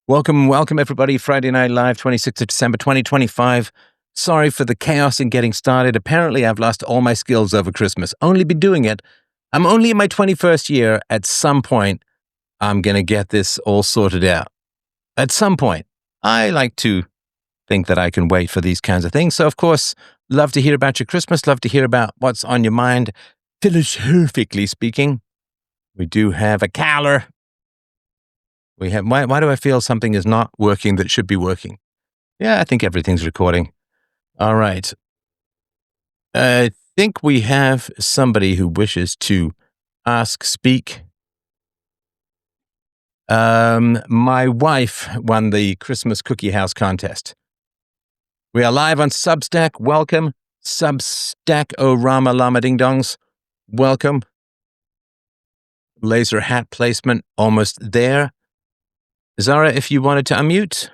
Welcome everybody. Friday Night Live, 26th of December, 2025. Sorry for the chaos in getting started. Apparently, I've lost all my skills over Christmas. Only been doing it. I'm only in my 21st year. At some point, I'm going to get this all sorted out. At some point. I like to think that I can wait for these kinds of things. So, of course, love to hear about your Christmas. Love to hear about what's on your mind. Philosophically speaking, we do have a caller. We have. Why do I feel something is not working that should be working? Yeah, I think everything's recording. All right. I think we have somebody who wishes to speak. My wife won the Christmas Cookie House contest. We are live on Substack. Welcome. Substack Rama Lama Ding Dongs. Welcome. Laser hat placement almost there. Zara, if you wanted to unmute.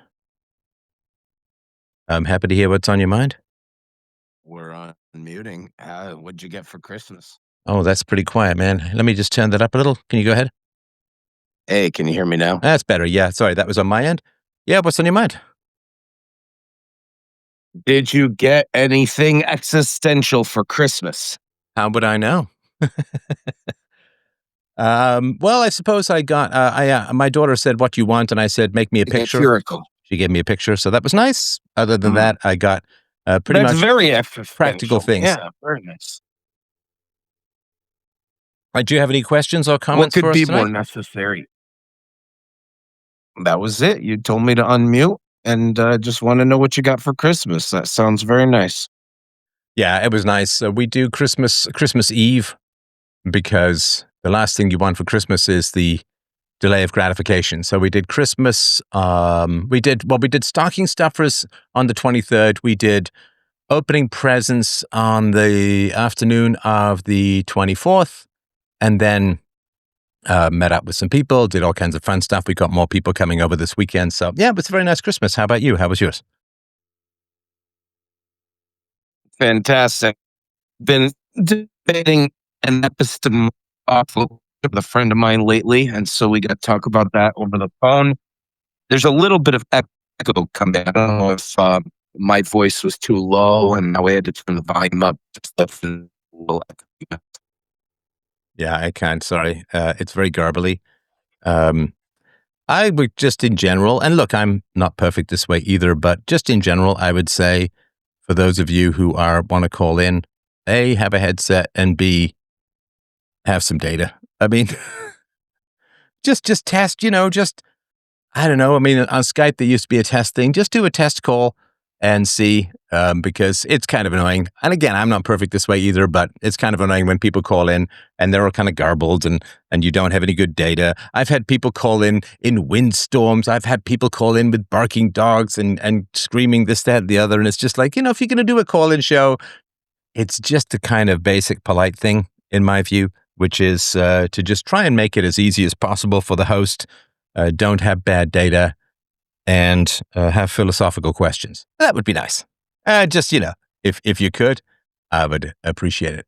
I'm happy to hear what's on your mind. We're unmuting. What'd you get for Christmas? Oh, that's pretty quiet, man. Let me just turn that up a little. Can you go ahead? Hey, can you hear me now? That's better. Yeah, sorry, that was on my end. Yeah, what's on your mind? Did you get anything existential for Christmas? How would I know? Well, I suppose I got, my daughter said, what you want? And I said, make me a picture. Empirical. She gave me a picture. So that was nice. Other than that, I got pretty That's much very practical things. Yeah, very nice. Do you have any questions or What comments could for us be tonight? more necessary? That was it. You told me to unmute and just want to know what you got for Christmas. That sounds very nice. Yeah, it was nice. We do Christmas Eve because the last thing you want for Christmas is the delay of gratification. So we did Christmas. We did stocking stuffers on the 23rd. We did opening presents on the afternoon of the 24th, and then met up with some people, did all kinds of fun stuff. We got more people coming over this weekend. So yeah, it was a very nice Christmas. How about you? How was yours? Fantastic. Been debating an episode with a friend of mine lately, and so we got to talk about that over the phone. There's a little bit of echo coming. I don't know if my voice was too low, and now we had to turn the volume up. Yeah, I can't. Sorry. It's very garbly. I would just in general, and look, I'm not perfect this way either, but just in general, I would say for those of you who want to call in, A, have a headset, and B, have some data. I mean, just test, I don't know. I mean, on Skype, there used to be a test thing. Just do a test call and see, because it's kind of annoying. And again, I'm not perfect this way either, but it's kind of annoying when people call in and they're all kind of garbled and you don't have any good data. I've had people call in windstorms. I've had people call in with barking dogs and screaming this, that, and the other. And it's just like, if you're going to do a call-in show, it's just the kind of basic polite thing, in my view, which is to just try and make it as easy as possible for the host. Don't have bad data. And have philosophical questions. That would be nice. Just, if you could, I would appreciate it.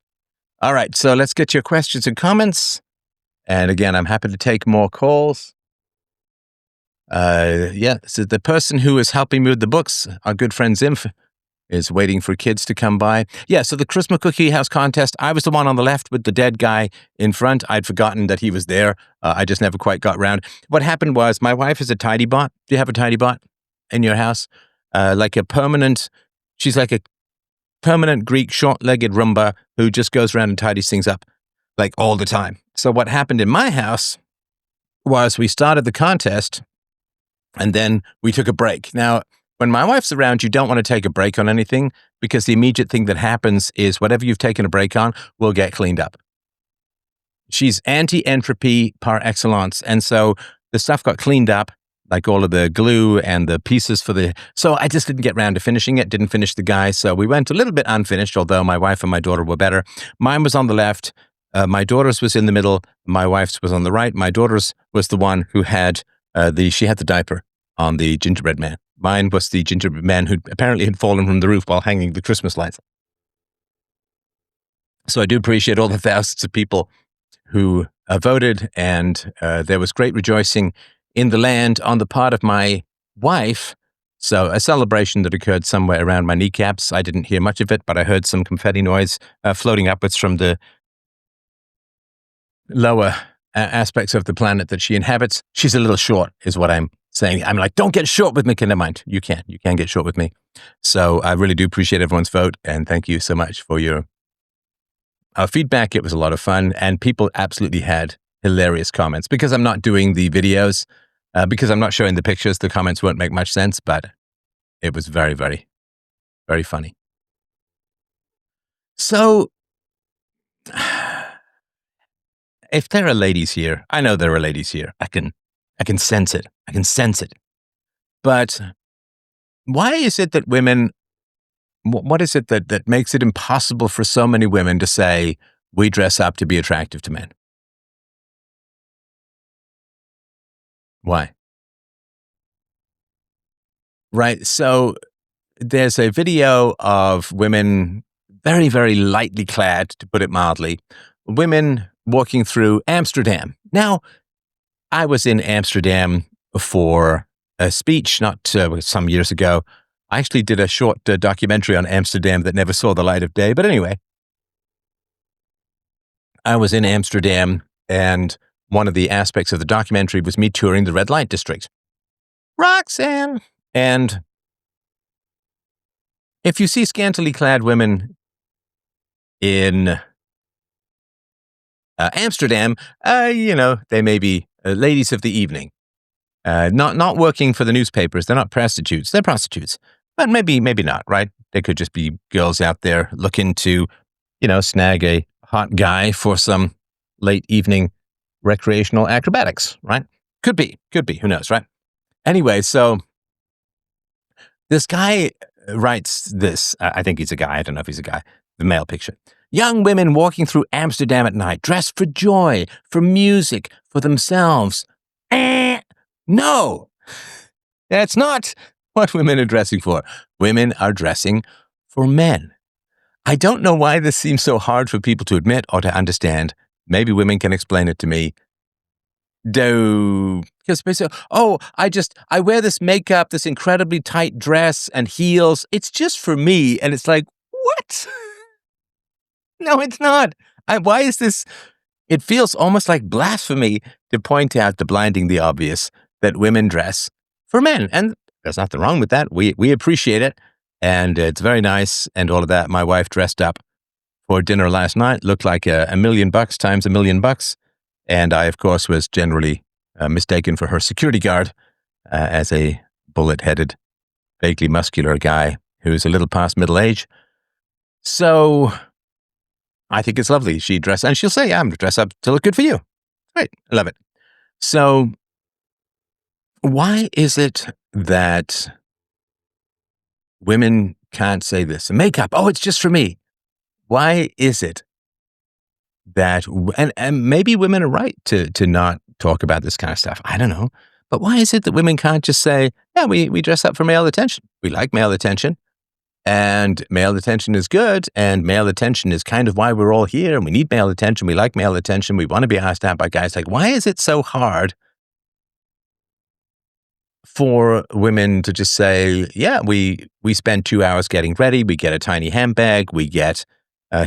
All right, so let's get your questions and comments. And again, I'm happy to take more calls. So the person who is helping me with the books, our good friend Zimph, is waiting for kids to come by. Yeah, so the Christmas Cookie House contest, I was the one on the left with the dead guy in front. I'd forgotten that he was there. I just never quite got around. What happened was my wife is a tidy bot. Do you have a tidy bot in your house? She's like a permanent Greek short-legged Roomba who just goes around and tidies things up like all the time. So what happened in my house was we started the contest and then we took a break. Now, when my wife's around, you don't want to take a break on anything because the immediate thing that happens is whatever you've taken a break on will get cleaned up. She's anti-entropy par excellence. And so the stuff got cleaned up, like all of the glue and the pieces so I just didn't get around to finishing it, didn't finish the guy. So we went a little bit unfinished, although my wife and my daughter were better. Mine was on the left. My daughter's was in the middle. My wife's was on the right. My daughter's was the one who had she had the diaper on the gingerbread man. Mine was the gingerbread man who apparently had fallen from the roof while hanging the Christmas lights. So I do appreciate all the thousands of people who voted, and there was great rejoicing in the land on the part of my wife. So a celebration that occurred somewhere around my kneecaps. I didn't hear much of it, but I heard some confetti noise floating upwards from the lower aspects of the planet that she inhabits. She's a little short, is what I'm saying. I'm like, don't get short with me. Never mind. You can get short with me. So I really do appreciate everyone's vote. And thank you so much for your feedback. It was a lot of fun. And people absolutely had hilarious comments. Because I'm not doing the videos, because I'm not showing the pictures, the comments won't make much sense. But it was very, very, very funny. So if there are ladies here, I know there are ladies here. I can sense it. I can sense it. But why is it that women, what is it that makes it impossible for so many women to say, we dress up to be attractive to men? Why? Right. So there's a video of women very, very lightly clad, to put it mildly, women walking through Amsterdam. Now, I was in Amsterdam for a speech not some years ago. I actually did a short documentary on Amsterdam that never saw the light of day. But anyway, I was in Amsterdam, and one of the aspects of the documentary was me touring the red light district. Roxanne! And if you see scantily clad women in Amsterdam, they may be ladies of the evening. Not working for the newspapers. They're not prostitutes. They're prostitutes. But maybe not, right? They could just be girls out there looking to, snag a hot guy for some late evening recreational acrobatics, right? Could be. Who knows, right? Anyway, so this guy writes this. I think he's a guy. I don't know if he's a guy. The male picture. Young women walking through Amsterdam at night, dressed for joy, for music, for themselves. No, that's not what women are dressing for. Women are dressing for men. I don't know why this seems so hard for people to admit or to understand. Maybe women can explain it to me. Because they say, I wear this makeup, this incredibly tight dress and heels. It's just for me. And it's like, what? No, it's not. Why is this? It feels almost like blasphemy to point out the blindingly obvious that women dress for men. And there's nothing wrong with that. We appreciate it. And it's very nice and all of that. My wife dressed up for dinner last night, looked like $1 million times $1 million. And I, of course, was generally mistaken for her security guard as a bullet-headed, vaguely muscular guy who's a little past middle age. So I think it's lovely. She dressed, and she'll say, I'm dressed up to look good for you. Right. I love it. So why is it that women can't say this? Makeup, it's just for me. Why is it that, and maybe women are right to not talk about this kind of stuff. I don't know. But why is it that women can't just say, yeah, we dress up for male attention. We like male attention. And male attention is good, and male attention is kind of why we're all here, and we need male attention, we like male attention, we want to be asked out by guys. Like, why is it so hard for women to just say, yeah, we spend 2 hours getting ready, we get a tiny handbag, we get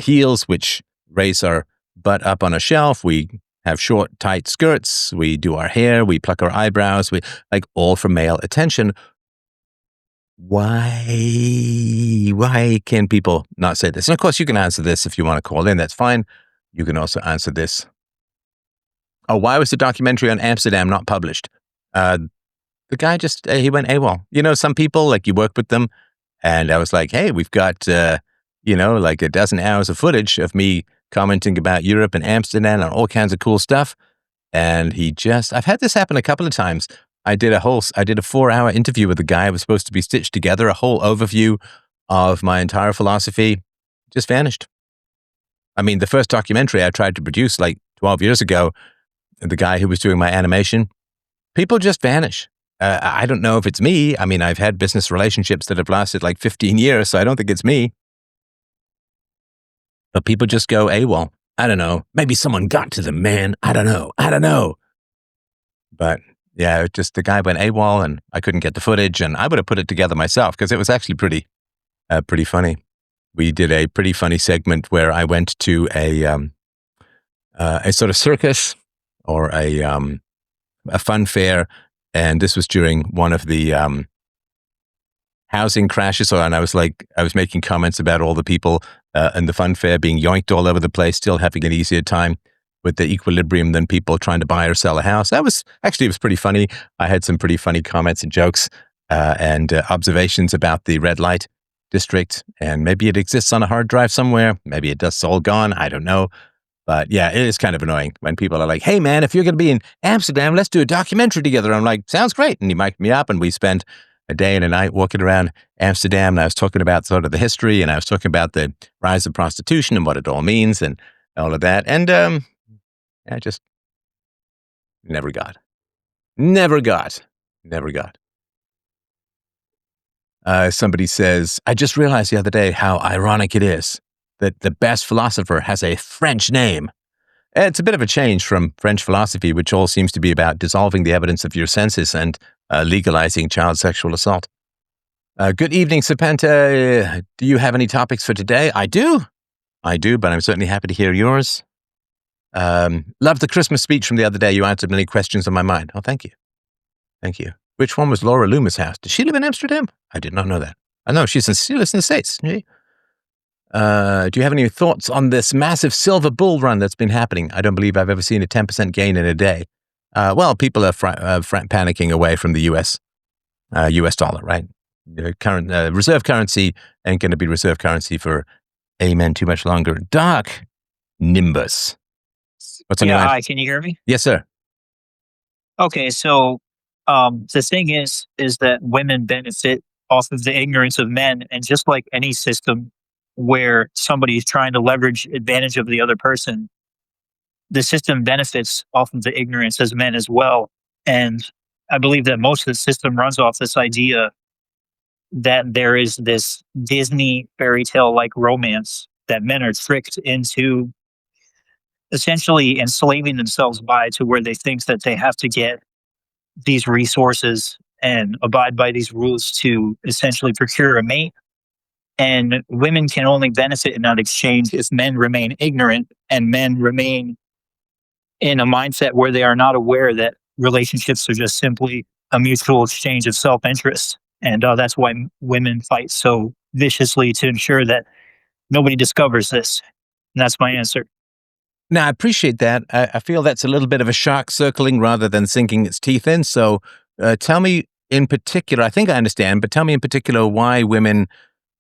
heels, which raise our butt up on a shelf, we have short, tight skirts, we do our hair, we pluck our eyebrows, we like all for male attention. Why can people not say this? And of course, you can answer this if you want to call in. That's fine. You can also answer this. Oh, why was the documentary on Amsterdam not published? The guy just, he went AWOL. Some people, like you work with them, and I was like, hey, we've got, like a dozen hours of footage of me commenting about Europe and Amsterdam and all kinds of cool stuff. And I've had this happen a couple of times. I did a 4-hour interview with a guy who was supposed to be stitched together, a whole overview of my entire philosophy, just vanished. I mean, the first documentary I tried to produce like 12 years ago, the guy who was doing my animation, people just vanish. I don't know if it's me. I mean, I've had business relationships that have lasted like 15 years, so I don't think it's me. But people just go AWOL. I don't know. Maybe someone got to them, man. I don't know. But Yeah, just the guy went AWOL and I couldn't get the footage, and I would have put it together myself because it was actually pretty funny. We did a pretty funny segment where I went to a sort of circus or a fun fair, and this was during one of the housing crashes. So, and I was making comments about all the people in the fun fair being yoinked all over the place, still having an easier time with the equilibrium than people trying to buy or sell a house. It was pretty funny. I had some pretty funny comments and jokes and observations about the red light district, and maybe it exists on a hard drive somewhere. Maybe it's all gone. I don't know. But yeah, it is kind of annoying when people are like, "Hey man, if you're going to be in Amsterdam, let's do a documentary together." I'm like, "Sounds great." And he mic'd me up and we spent a day and a night walking around Amsterdam. And I was talking about sort of the history, and I was talking about the rise of prostitution and what it all means and all of that. And I just never got. Never got. Never got. Somebody says, I just realized the other day how ironic it is that the best philosopher has a French name. It's a bit of a change from French philosophy, which all seems to be about dissolving the evidence of your senses and legalizing child sexual assault. Good evening, Serpenta. Do you have any topics for today? I do, but I'm certainly happy to hear yours. Love the Christmas speech from the other day. You answered many questions on my mind. Oh, thank you. Thank you. Which one was Laura Loomis' house? Does she live in Amsterdam? I did not know that. I know she lives in the States. Do you have any thoughts on this massive silver bull run that's been happening? I don't believe I've ever seen a 10% gain in a day. Well, people are panicking away from the US dollar, right? The current reserve currency ain't going to be reserve currency for amen too much longer. Doc Nimbus. What's on your mind? Hi, can you hear me? Yes, sir. Okay, so the thing is that women benefit off of the ignorance of men, and just like any system where somebody is trying to leverage advantage of the other person, the system benefits off of the ignorance as men as well. And I believe that most of the system runs off this idea that there is this Disney fairy tale like romance that men are tricked into essentially enslaving themselves by, to where they think that they have to get these resources and abide by these rules to essentially procure a mate. And women can only benefit in that exchange if men remain ignorant and men remain in a mindset where they are not aware that relationships are just simply a mutual exchange of self interest. And that's why women fight so viciously to ensure that nobody discovers this. And that's my answer. Now, I appreciate that. I feel that's a little bit of a shark circling rather than sinking its teeth in. So tell me in particular, I think I understand, but tell me in particular why women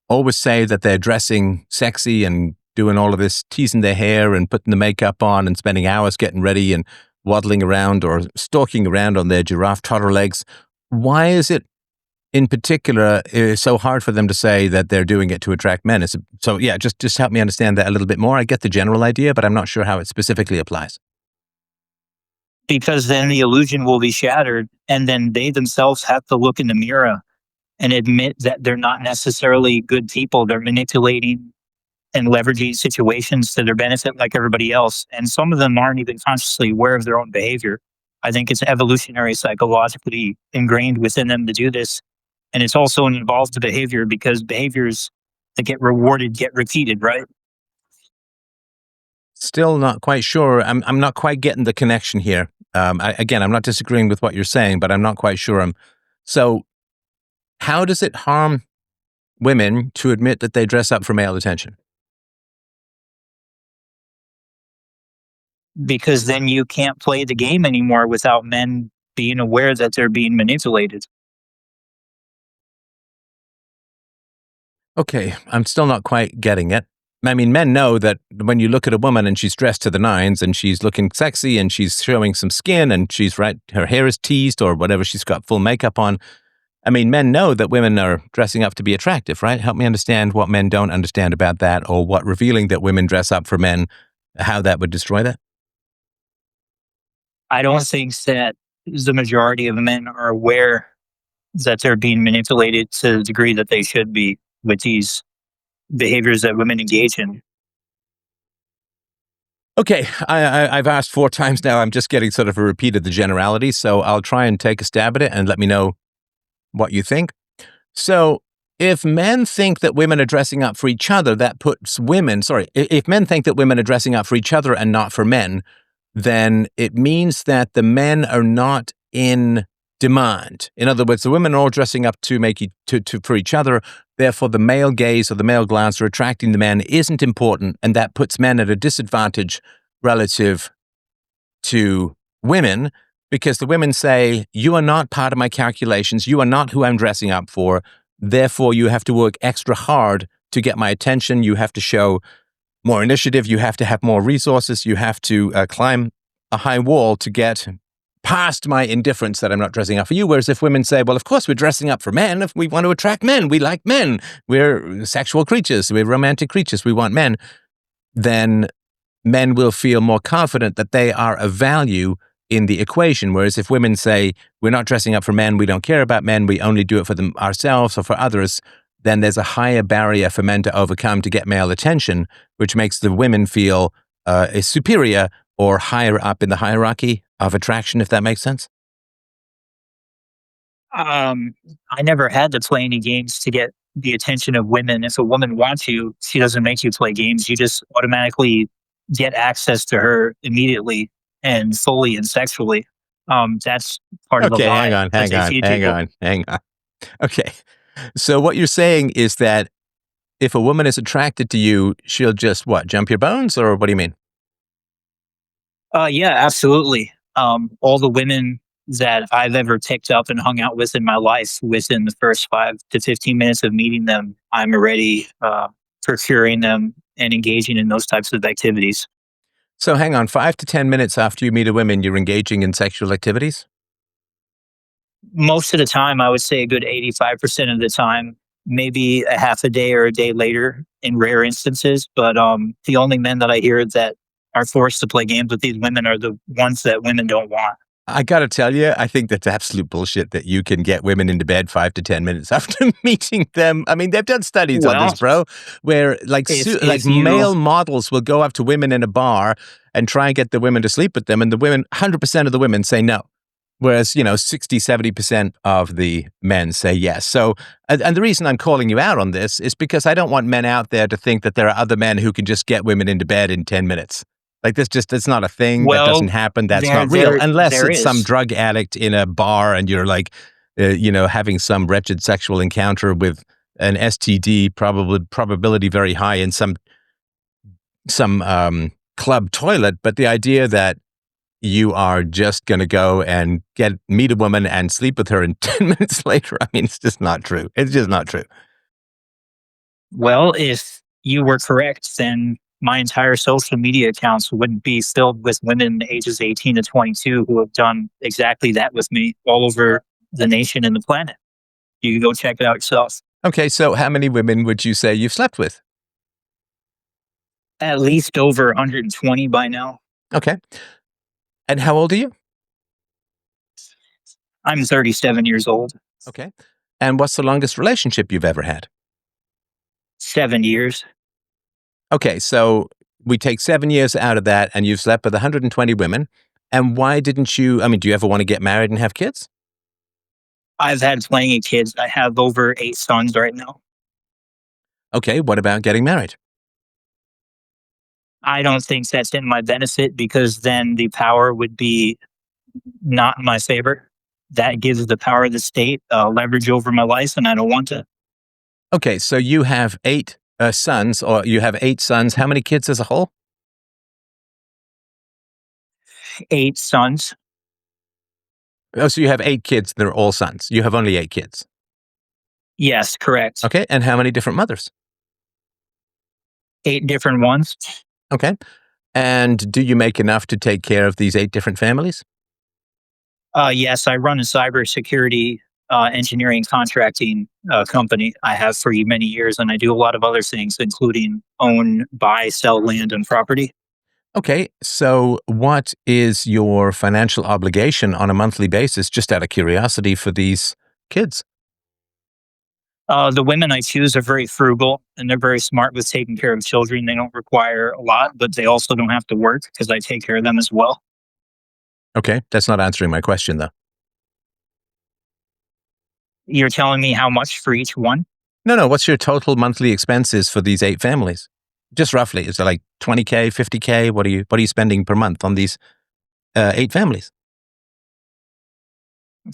always say that they're dressing sexy and doing all of this, teasing their hair and putting the makeup on and spending hours getting ready and waddling around or stalking around on their giraffe toddler legs. Why is it in particular so hard for them to say that they're doing it to attract men? So yeah, just help me understand that a little bit more. I get the general idea, but I'm not sure how it specifically applies. Because then the illusion will be shattered, and then they themselves have to look in the mirror and admit that they're not necessarily good people. They're manipulating and leveraging situations to their benefit like everybody else. And some of them aren't even consciously aware of their own behavior. I think it's evolutionary, psychologically ingrained within them to do this. And it's also an involved behavior, because behaviors that get rewarded get repeated, right? Still not quite sure. I'm not quite getting the connection here. Again, I'm not disagreeing with what you're saying, but I'm not quite sure. So how does it harm women to admit that they dress up for male attention? Because then you can't play the game anymore without men being aware that they're being manipulated. Okay, I'm still not quite getting it. I mean, men know that when you look at a woman and she's dressed to the nines and she's looking sexy and she's showing some skin and she's right, her hair is teased or whatever, she's got full makeup on. I mean, men know that women are dressing up to be attractive, right? Help me understand what men don't understand about that, or what revealing that women dress up for men, how that would destroy that. I don't think that the majority of men are aware that they're being manipulated to the degree that they should be with these behaviors that women engage in. Okay, I've asked 4 times now. I'm just getting sort of a repeat of the generality, so I'll try and take a stab at it and let me know what you think. So, if men think that women are dressing up for each other, that puts women, if men think that women are dressing up for each other and not for men, then it means that the men are not in demand. In other words, the women are all dressing up to make for each other. Therefore, the male gaze or the male glance or attracting the men isn't important, and that puts men at a disadvantage relative to women, because the women say, you are not part of my calculations. You are not who I'm dressing up for. Therefore, you have to work extra hard to get my attention. You have to show more initiative. You have to have more resources. You have to climb a high wall to get past my indifference that I'm not dressing up for you. Whereas if women say, well, of course, we're dressing up for men. If we want to attract men, we like men. We're sexual creatures. We're romantic creatures. We want men. Then men will feel more confident that they are of value in the equation. Whereas if women say, we're not dressing up for men, we don't care about men, we only do it for them ourselves or for others, then there's a higher barrier for men to overcome to get male attention, which makes the women feel superior or higher up in the hierarchy of attraction, if that makes sense. I never had to play any games to get the attention of women. If a woman wants you, she doesn't make you play games. You just automatically get access to her immediately and fully and sexually. That's part of the Okay, lie hang that they on, feed hang people. on, hang on. Okay. So what you're saying is that if a woman is attracted to you, she'll just what, jump your bones, or what do you mean? Yeah, absolutely. All the women that I've ever picked up and hung out with in my life, within the first 5 to 15 minutes of meeting them, I'm already procuring them and engaging in those types of activities. So hang on, 5 to 10 minutes after you meet a woman, you're engaging in sexual activities? Most of the time, I would say a good 85% of the time, maybe a half a day or a day later in rare instances. But the only men that I hear that are forced to play games with these women are the ones that women don't want. I gotta tell you, I think that's absolute bullshit that you can get women into bed 5 to 10 minutes after meeting them. I mean, they've done studies on this, Well, bro, where like if you male models will go up to women in a bar and try and get the women to sleep with them, and the women, 100% of the women say no. Whereas, 60, 70% of the men say yes. So, and the reason I'm calling you out on this is because I don't want men out there to think that there are other men who can just get women into bed in 10 minutes. Like this it's not a thing. That doesn't well, happen. That's there not real there unless there it's some is. drug addict in a bar and you're like, having some wretched sexual encounter with an STD, probability very high in some club toilet. But the idea that you are just going to go and meet a woman and sleep with her, and 10 minutes later, I mean, it's just not true. It's just not true. Well, if you were correct, then my entire social media accounts wouldn't be filled with women ages 18 to 22 who have done exactly that with me all over the nation and the planet. You can go check it out yourself. Okay, so how many women would you say you've slept with? At least over 120 by now. Okay. And how old are you? I'm 37 years old. Okay. And what's the longest relationship you've ever had? 7 years. Okay, so we take 7 years out of that, and you've slept with 120 women. And why didn't you? I mean, do you ever want to get married and have kids? I've had plenty of kids. I have over 8 sons right now. Okay, what about getting married? I don't think that's in my benefit because then the power would be not in my favor. That gives the power of the state leverage over my life, and I don't want to. Okay, so you have 8 sons, or you have 8 sons. How many kids as a whole? 8 sons. Oh, so you have 8 kids. They're all sons. You have only 8 kids. Yes, correct. Okay, and how many different mothers? 8 different ones. Okay, and do you make enough to take care of these 8 different families? Yes, I run a cybersecurity engineering contracting company. I have for many years, and I do a lot of other things, including own, buy, sell land and property. Okay, so what is your financial obligation on a monthly basis, just out of curiosity, for these kids? The women I choose are very frugal and they're very smart with taking care of children. They don't require a lot, but they also don't have to work because I take care of them as well. Okay, that's not answering my question, though. You're telling me how much for each one? No, no. What's your total monthly expenses for these 8 families? Just roughly, is it like 20K, 50K? What are you spending per month on these 8 families?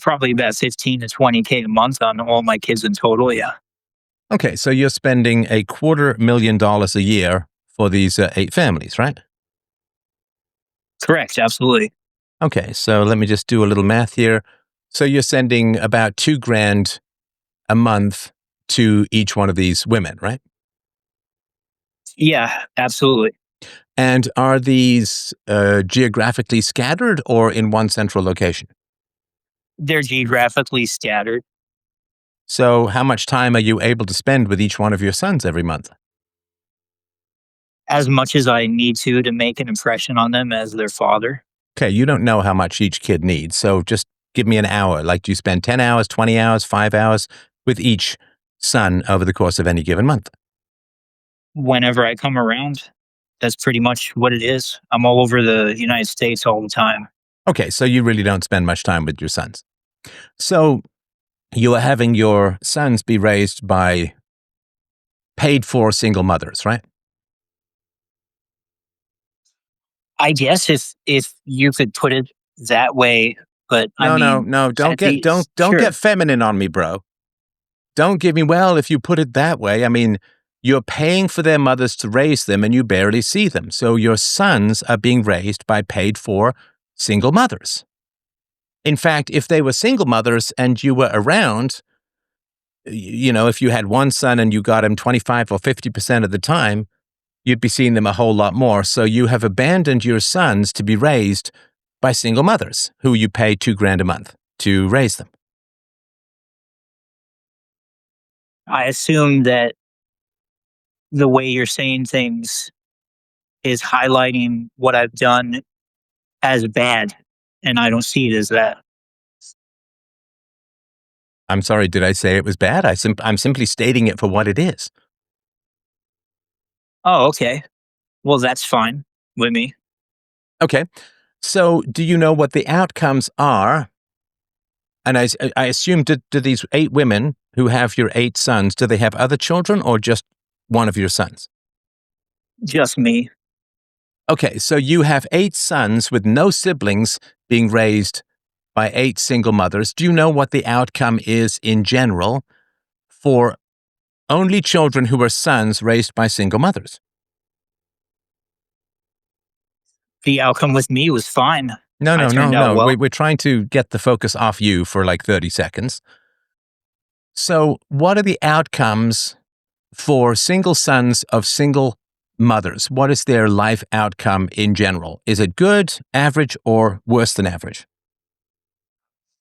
Probably about 15 to 20K a month on all my kids in total. Yeah. Okay, so you're spending $250,000 a year for these 8 families, right? Correct. Absolutely. Okay, so let me just do a little math here. So you're sending about 2 grand a month to each one of these women, right? Yeah, absolutely. And are these geographically scattered or in one central location? They're geographically scattered So how much time are you able to spend with each one of your sons every month? as much as I need to make an impression on them as their father. Okay, you don't know how much each kid needs, so just give me an hour. Like, do you spend 10 hours, 20 hours, 5 hours with each son over the course of any given month? Whenever I come around, that's pretty much what it is. I'm all over the United States all the time. Okay, so you really don't spend much time with your sons. So you are having your sons be raised by paid for single mothers, right? I guess if you could put it that way, but I No, no, mean, no. Don't at get the don't sure. get feminine on me, bro. Don't give me, well, if you put it that way, I mean, you're paying for their mothers to raise them and you barely see them. So your sons are being raised by paid for single mothers. In fact, if they were single mothers and you were around, if you had one son and you got him 25 or 50% of the time, you'd be seeing them a whole lot more. So you have abandoned your sons to be raised by single mothers who you pay 2 grand a month to raise them. I assume that the way you're saying things is highlighting what I've done as bad, and I don't see it as that. I'm sorry, did I say it was bad? I'm simply stating it for what it is. Oh, okay. Well, that's fine with me. Okay. So do you know what the outcomes are? And I assume, do these 8 women who have your 8 sons, do they have other children or just one of your sons? Just me. Okay, so you have 8 sons with no siblings being raised by 8 single mothers. Do you know what the outcome is in general for only children who are sons raised by single mothers? The outcome with me was fine. No, I no, no, turned out no. well. We're trying to get the focus off you for like 30 seconds. So, what are the outcomes for single sons of single mothers? What is their life outcome in general? Is it good, average, or worse than average?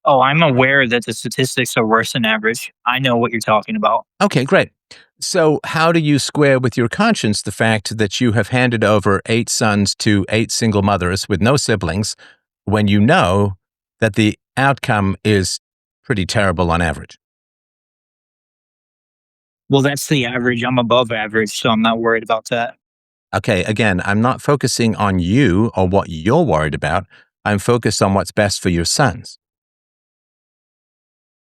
Oh, I'm aware that the statistics are worse than average. I know what you're talking about. Okay, great. So, how do you square with your conscience the fact that you have handed over 8 sons to 8 single mothers with no siblings when you know that the outcome is pretty terrible on average? Well, that's the average. I'm above average, so I'm not worried about that. Okay, again, I'm not focusing on you or what you're worried about. I'm focused on what's best for your sons.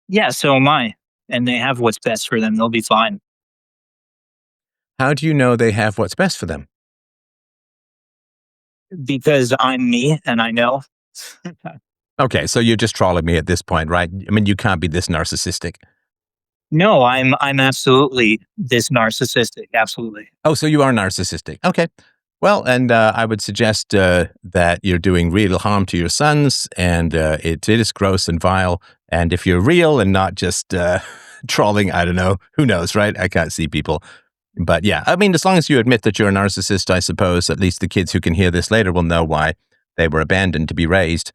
Yeah, so am I. And they have what's best for them. They'll be fine How do you know they have what's best for them? because I'm me and I know. Okay, so you're just trolling me at this point, right? I mean, you can't be this narcissistic. No, I'm absolutely this narcissistic. Absolutely. Oh, so you are narcissistic. Okay. Well, and I would suggest that you're doing real harm to your sons, and it is gross and vile. And if you're real and not just trolling, I don't know, who knows, right? I can't see people. But yeah, I mean, as long as you admit that you're a narcissist, I suppose at least the kids who can hear this later will know why they were abandoned to be raised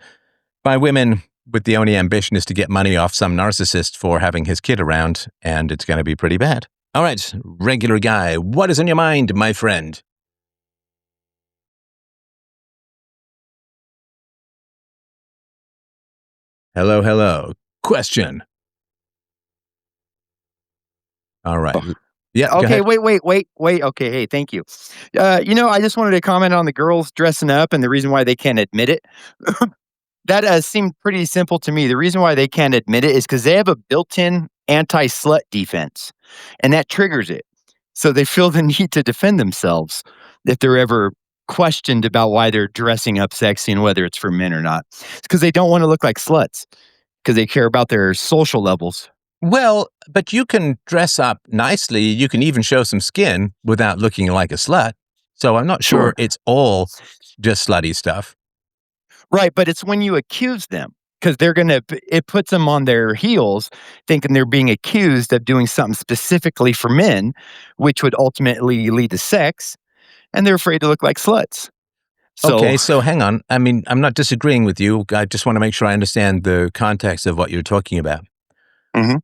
by women with the only ambition is to get money off some narcissist for having his kid around, and it's going to be pretty bad. All right, regular guy, what is on your mind, my friend? Hello, hello. Question. All right. Oh, Yeah, go Okay, ahead. wait. Okay, hey, thank you. I just wanted to comment on the girls dressing up and the reason why they can't admit it. That seemed pretty simple to me. The reason why they can't admit it is because they have a built-in anti-slut defense, and that triggers it. So they feel the need to defend themselves if they're ever questioned about why they're dressing up sexy and whether it's for men or not. It's because they don't want to look like sluts because they care about their social levels. Well, but you can dress up nicely. You can even show some skin without looking like a slut. So I'm not sure Sure. it's all just slutty stuff. Right, but it's when you accuse them because it puts them on their heels thinking they're being accused of doing something specifically for men, which would ultimately lead to sex, and they're afraid to look like sluts. So, Okay, so hang on. I mean, I'm not disagreeing with you. I just want to make sure I understand the context of what you're talking about. Mhm.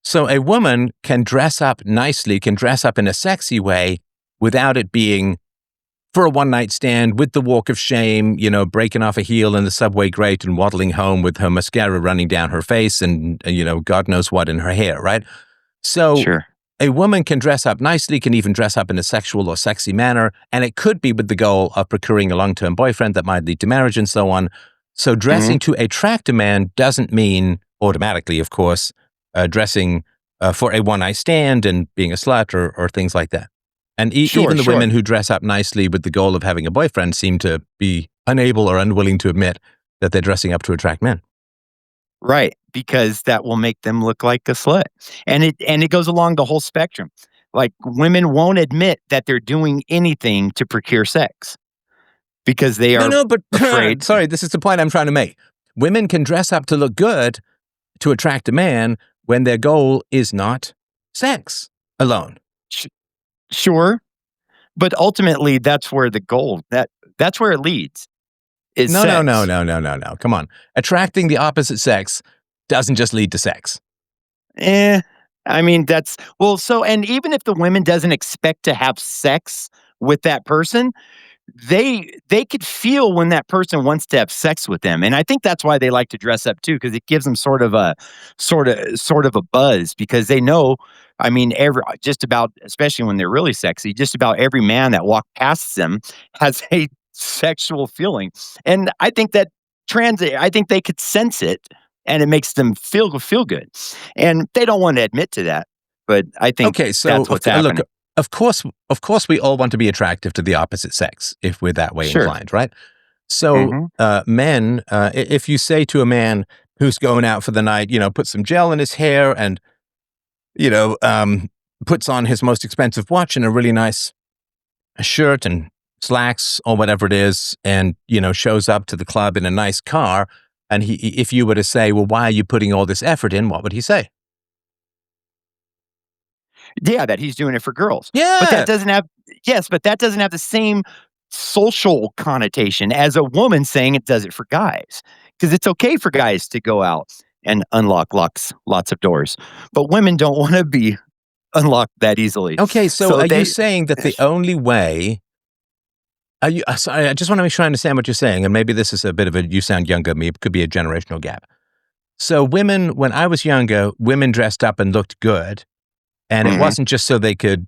So a woman can dress up nicely, can dress up in a sexy way without it being for a one night stand with the walk of shame, breaking off a heel in the subway grate and waddling home with her mascara running down her face and God knows what in her hair, right? So sure. a woman can dress up nicely, can even dress up in a sexual or sexy manner, and it could be with the goal of procuring a long-term boyfriend that might lead to marriage and so on. So dressing to attract a man doesn't mean automatically, of course, dressing for a one-night stand and being a slut or things like that. And Sure, even the sure. women who dress up nicely with the goal of having a boyfriend seem to be unable or unwilling to admit that they're dressing up to attract men. Right, because that will make them look like a slut. And it goes along the whole spectrum. Like, women won't admit that they're doing anything to procure sex because they are No, but afraid. sorry, this is the point I'm trying to make. Women can dress up to look good to attract a man when their goal is not sex alone. Sh Sure, but ultimately, that's where that's where it leads, is No, no, no, sex. no, no, no, no. Come on. Attracting the opposite sex doesn't just lead to sex. Eh, I mean, that's well, so and even if the women doesn't expect to have sex with that person, they could feel when that person wants to have sex with them, and I think that's why they like to dress up too, because it gives them sort of a buzz because they know. I mean, just about, especially when they're really sexy, just about every man that walked past them has a sexual feeling, and I think that transit. I think they could sense it, and it makes them feel good, and they don't want to admit to that, but I think Okay, so that's what's look, happening. of course, we all want to be attractive to the opposite sex if we're that way Sure. inclined, right? So, Hmm. men, if you say to a man who's going out for the night, put some gel in his hair and you know, um, puts on his most expensive watch and a really nice shirt and slacks or whatever it is, and shows up to the club in a nice car. And if you were to say, "Well, why are you putting all this effort in?" What would he say? Yeah, that he's doing it for girls. But that Yeah. doesn't have yes, but that doesn't have the same social connotation as a woman saying it does it for guys. Because it's okay for guys to go out and unlock lots of doors. But women don't want to be unlocked that easily. Okay. So, So are you they saying that the only way? Are you? Sorry, I just want to make sure I understand what you're saying, and maybe this is a bit of a. You sound younger than me. It could be a generational gap. So, women, when I was younger, women dressed up and looked good. And it Mhm. wasn't just so they could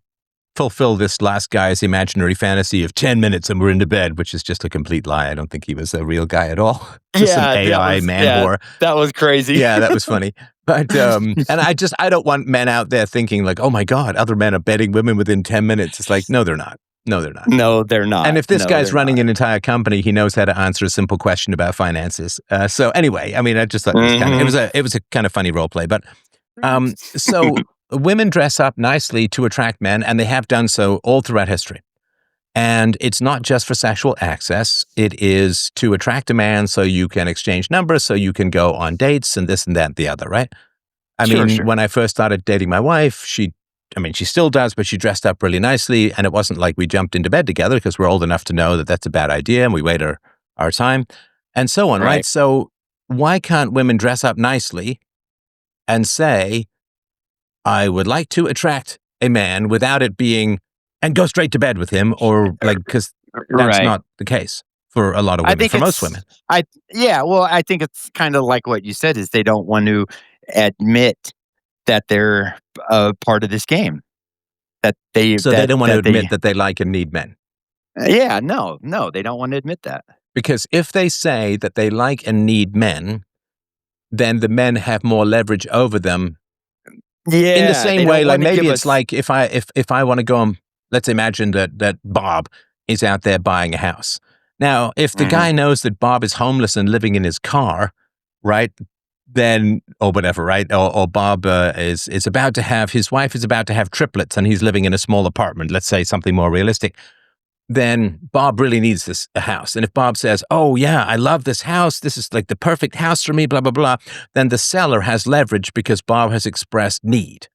fulfill this last guy's imaginary fantasy of 10 minutes and we're into bed, which is just a complete lie. I don't think he was a real guy at all. Just some AI man whore. that was crazy. Yeah, that was funny. But, and I don't want men out there thinking like, oh my God, other men are bedding women within 10 minutes. It's like, no, they're not. No, they're not. No, they're And not. if this No, guy's they're running not. an entire company, he knows how to answer a simple question about finances. So anyway, I mean, I just thought it was Mhm. it was a kind of funny role play. But so women dress up nicely to attract men, and they have done so all throughout history. And it's not just for sexual access. It is to attract a man so you can exchange numbers, so you can go on dates and this and that and the other, right? I Sure, mean, sure. when I first started dating my wife, she still does, but she dressed up really nicely. And it wasn't like we jumped into bed together because we're old enough to know that that's a bad idea and we wait our time and so on, right? Right. So why can't women dress up nicely and say, I would like to attract a man without it being, and go straight to bed with him, or like, because that's Right. not the case for a lot of I women, think for most it's women. I yeah, well, I think it's kinda like what you said is they don't want to admit that they're part of this game. That they So they don't want to that admit that they like and need men. yeah, no, they don't want to admit that. Because if they say that they like and need men, then the men have more leverage over them. Yeah, In the same they way, don't like want to maybe give it's us. like if I want to go and let's imagine that Bob is out there buying a house. Now, if the Mhm. guy knows that Bob is homeless and living in his car, right? Then or whatever, right? Or Bob is about to have his wife is about to have triplets and he's living in a small apartment. Let's say something more realistic. Then Bob really needs a house. And if Bob says, "Oh yeah, I love this house. This is like the perfect house for me," blah blah blah, then the seller has leverage because Bob has expressed need.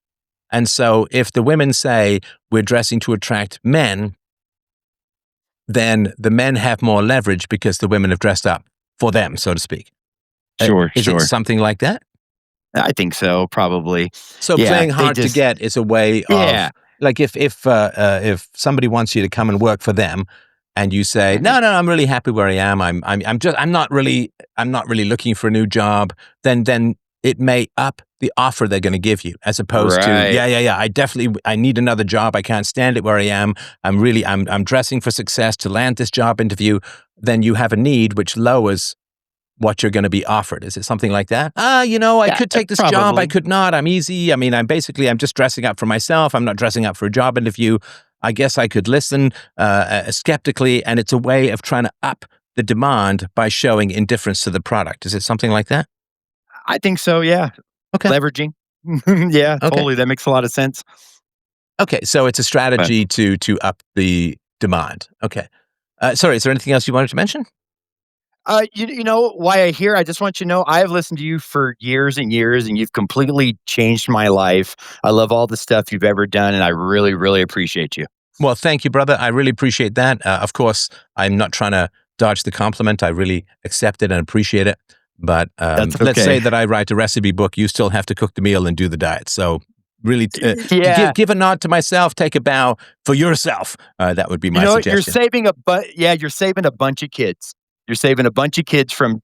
And so if the women say we're dressing to attract men, then the men have more leverage because the women have dressed up for them, so to speak. Sure, Is it sure. something like that? I think so, probably. So Yeah, playing they hard to just. get is a way Yeah. of like if somebody wants you to come and work for them, and you say Mhm. no, I'm really happy where I am. I'm not really looking for a new job. Then it may up the offer they're going to give you, as opposed to Right. yeah. I need another job. I can't stand it where I am. I'm dressing for success to land this job interview. Then you have a need which lowers what you're going to be offered. Is it something like that? I Yeah, could take this job. I probably. could not. I'm easy. I mean, I'm just dressing up for myself. I'm not dressing up for a job interview. I guess I could listen skeptically, and it's a way of trying to up the demand by showing indifference to the product. Is it something like that? I think so, yeah. Okay. Leveraging. Yeah, Okay. totally. That makes a lot of sense. Okay. So it's a But strategy to up the demand. Okay. Sorry. Is there anything else you wanted to mention? you know why I just want you to know I've listened to you for years and years, and you've completely changed my life. I love all the stuff you've ever done, and I really, really appreciate you. Well, thank you, brother. I really appreciate that. Of course, I'm not trying to dodge the compliment. I really accept it and appreciate it. But That's let's okay. say that I write a recipe book. You still have to cook the meal and do the diet. So really, Yeah. give a nod to myself. Take a bow for yourself. That would be You my know what? You're suggestion. saving you're saving a bunch of kids. You're saving a bunch of kids from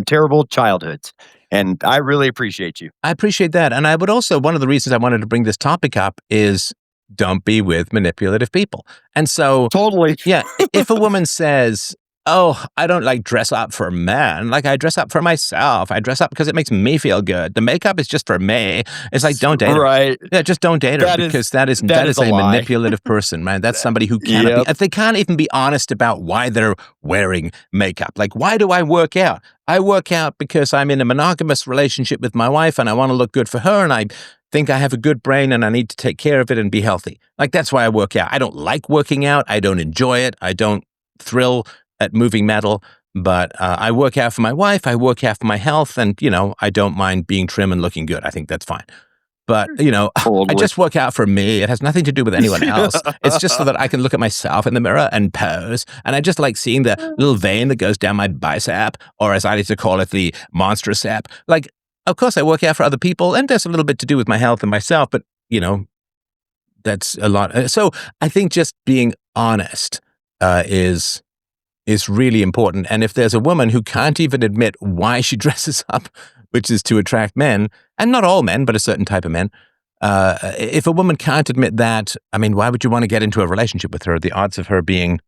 terrible childhoods, and I really appreciate you. I appreciate that. And I would also, one of the reasons I wanted to bring this topic up is don't be with manipulative people. And so, Totally. yeah, if a woman says, "Oh, I don't like dress up for men. Like I dress up for myself. I dress up because it makes me feel good. The makeup is just for me." It's like don't date her. Right. Yeah, just don't date her That is because that is a a lie. manipulative person, man. That's somebody who cannot be. Yep. If they can't even be honest about why they're wearing makeup, like why do I work out? I work out because I'm in a monogamous relationship with my wife and I want to look good for her, and I think I have a good brain and I need to take care of it and be healthy. Like that's why I work out. I don't like working out. I don't enjoy it. I don't thrill at moving metal, but I work out for my wife. I work out for my health, and I don't mind being trim and looking good. I think that's fine. But I Totally. just work out for me. It has nothing to do with anyone else. It's just so that I can look at myself in the mirror and pose. And I just like seeing the little vein that goes down my bicep, or as I like to call it, the monstricep. Like, of course, I work out for other people, and there's a little bit to do with my health and myself. But that's a lot. So I think just being honest is really important. And if there's a woman who can't even admit why she dresses up, which is to attract men, and not all men, but a certain type of men, if a woman can't admit that, I mean, why would you want to get into a relationship with her? The odds of her being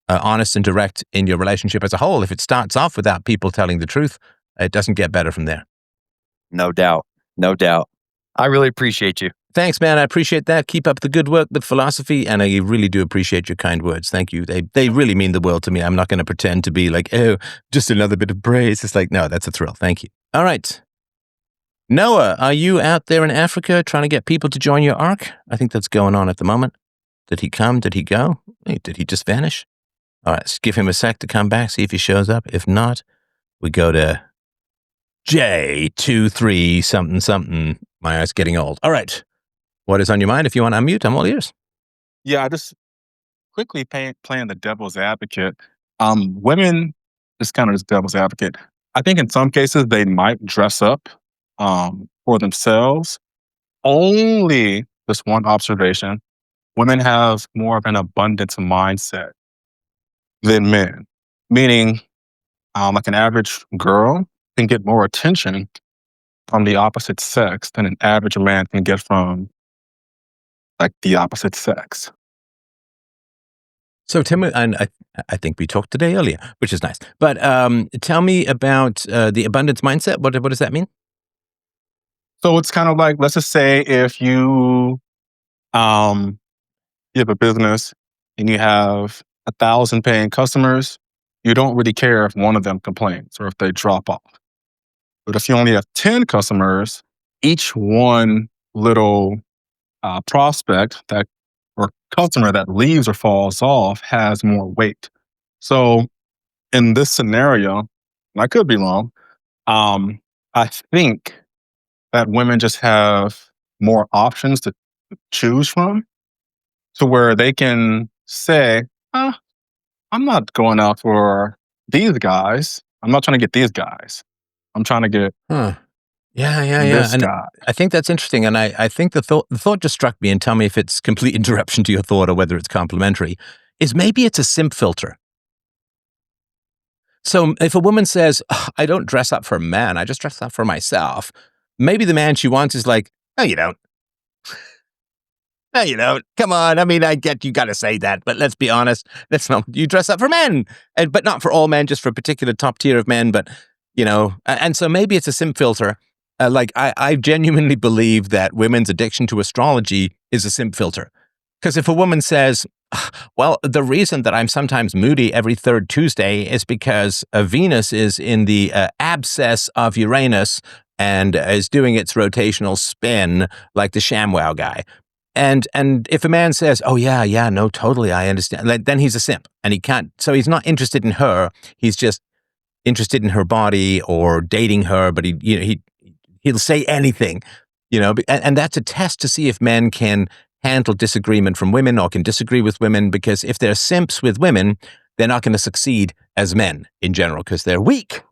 honest and direct in your relationship as a whole, if it starts off without people telling the truth, it doesn't get better from there. No doubt. No doubt. I really appreciate you. Thanks, man. I appreciate that. Keep up the good work with philosophy, and I really do appreciate your kind words. Thank you. They really mean the world to me. I'm not going to pretend to be like, oh, just another bit of praise. It's like, no, that's a thrill. Thank you. All right. Noah, are you out there in Africa trying to get people to join your arc? I think that's going on at the moment. Did he come? Did he go? Hey, did he just vanish? All right, let's give him a sec to come back, see if he shows up. If not, we go to J23 something something. My eye's getting old. All right. What is on your mind? If you want to unmute, I'm all ears. Yeah, I just quickly playing the devil's advocate. Women, just kind of this devil's advocate. I think in some cases they might dress up for themselves. Only this one observation: women have more of an abundance mindset than men. Meaning, like an average girl can get more attention from the opposite sex than an average man can get from like the opposite sex. So tell me, and I think we talked today earlier, which is nice. But tell me about the abundance mindset. What does that mean? So it's kind of like, let's just say if you have a business and you have 1,000 paying customers, you don't really care if one of them complains or if they drop off. But if you only have 10 customers, each one little prospect that or customer that leaves or falls off has more weight. So in this scenario, and I could be wrong, I think that women just have more options to choose from to where they can say, I'm not going out for these guys. I'm not trying to get these guys. I'm trying to get Huh. Yeah. this And guy. I think that's interesting. And I think the thought just struck me, and tell me if it's complete interruption to your thought or whether it's complementary, is maybe it's a simp filter. So if a woman says, I don't dress up for a man, I just dress up for myself, maybe the man she wants is like, no, you don't. No, you don't. Come on. I mean, I get you got to say that, but let's be honest. That's not, you dress up for men, but not for all men, just for a particular top tier of men. But, and so maybe it's a simp filter. I genuinely believe that women's addiction to astrology is a simp filter. Because if a woman says, well, the reason that I'm sometimes moody every third Tuesday is because Venus is in the abscess of Uranus and is doing its rotational spin like the ShamWow guy. And if a man says, oh, yeah, no, totally, I understand, then he's a simp and he can't. So he's not interested in her. He's just interested in her body or dating her, but he'll say anything, and that's a test to see if men can handle disagreement from women or can disagree with women, because if they're simps with women, they're not going to succeed as men in general because they're weak.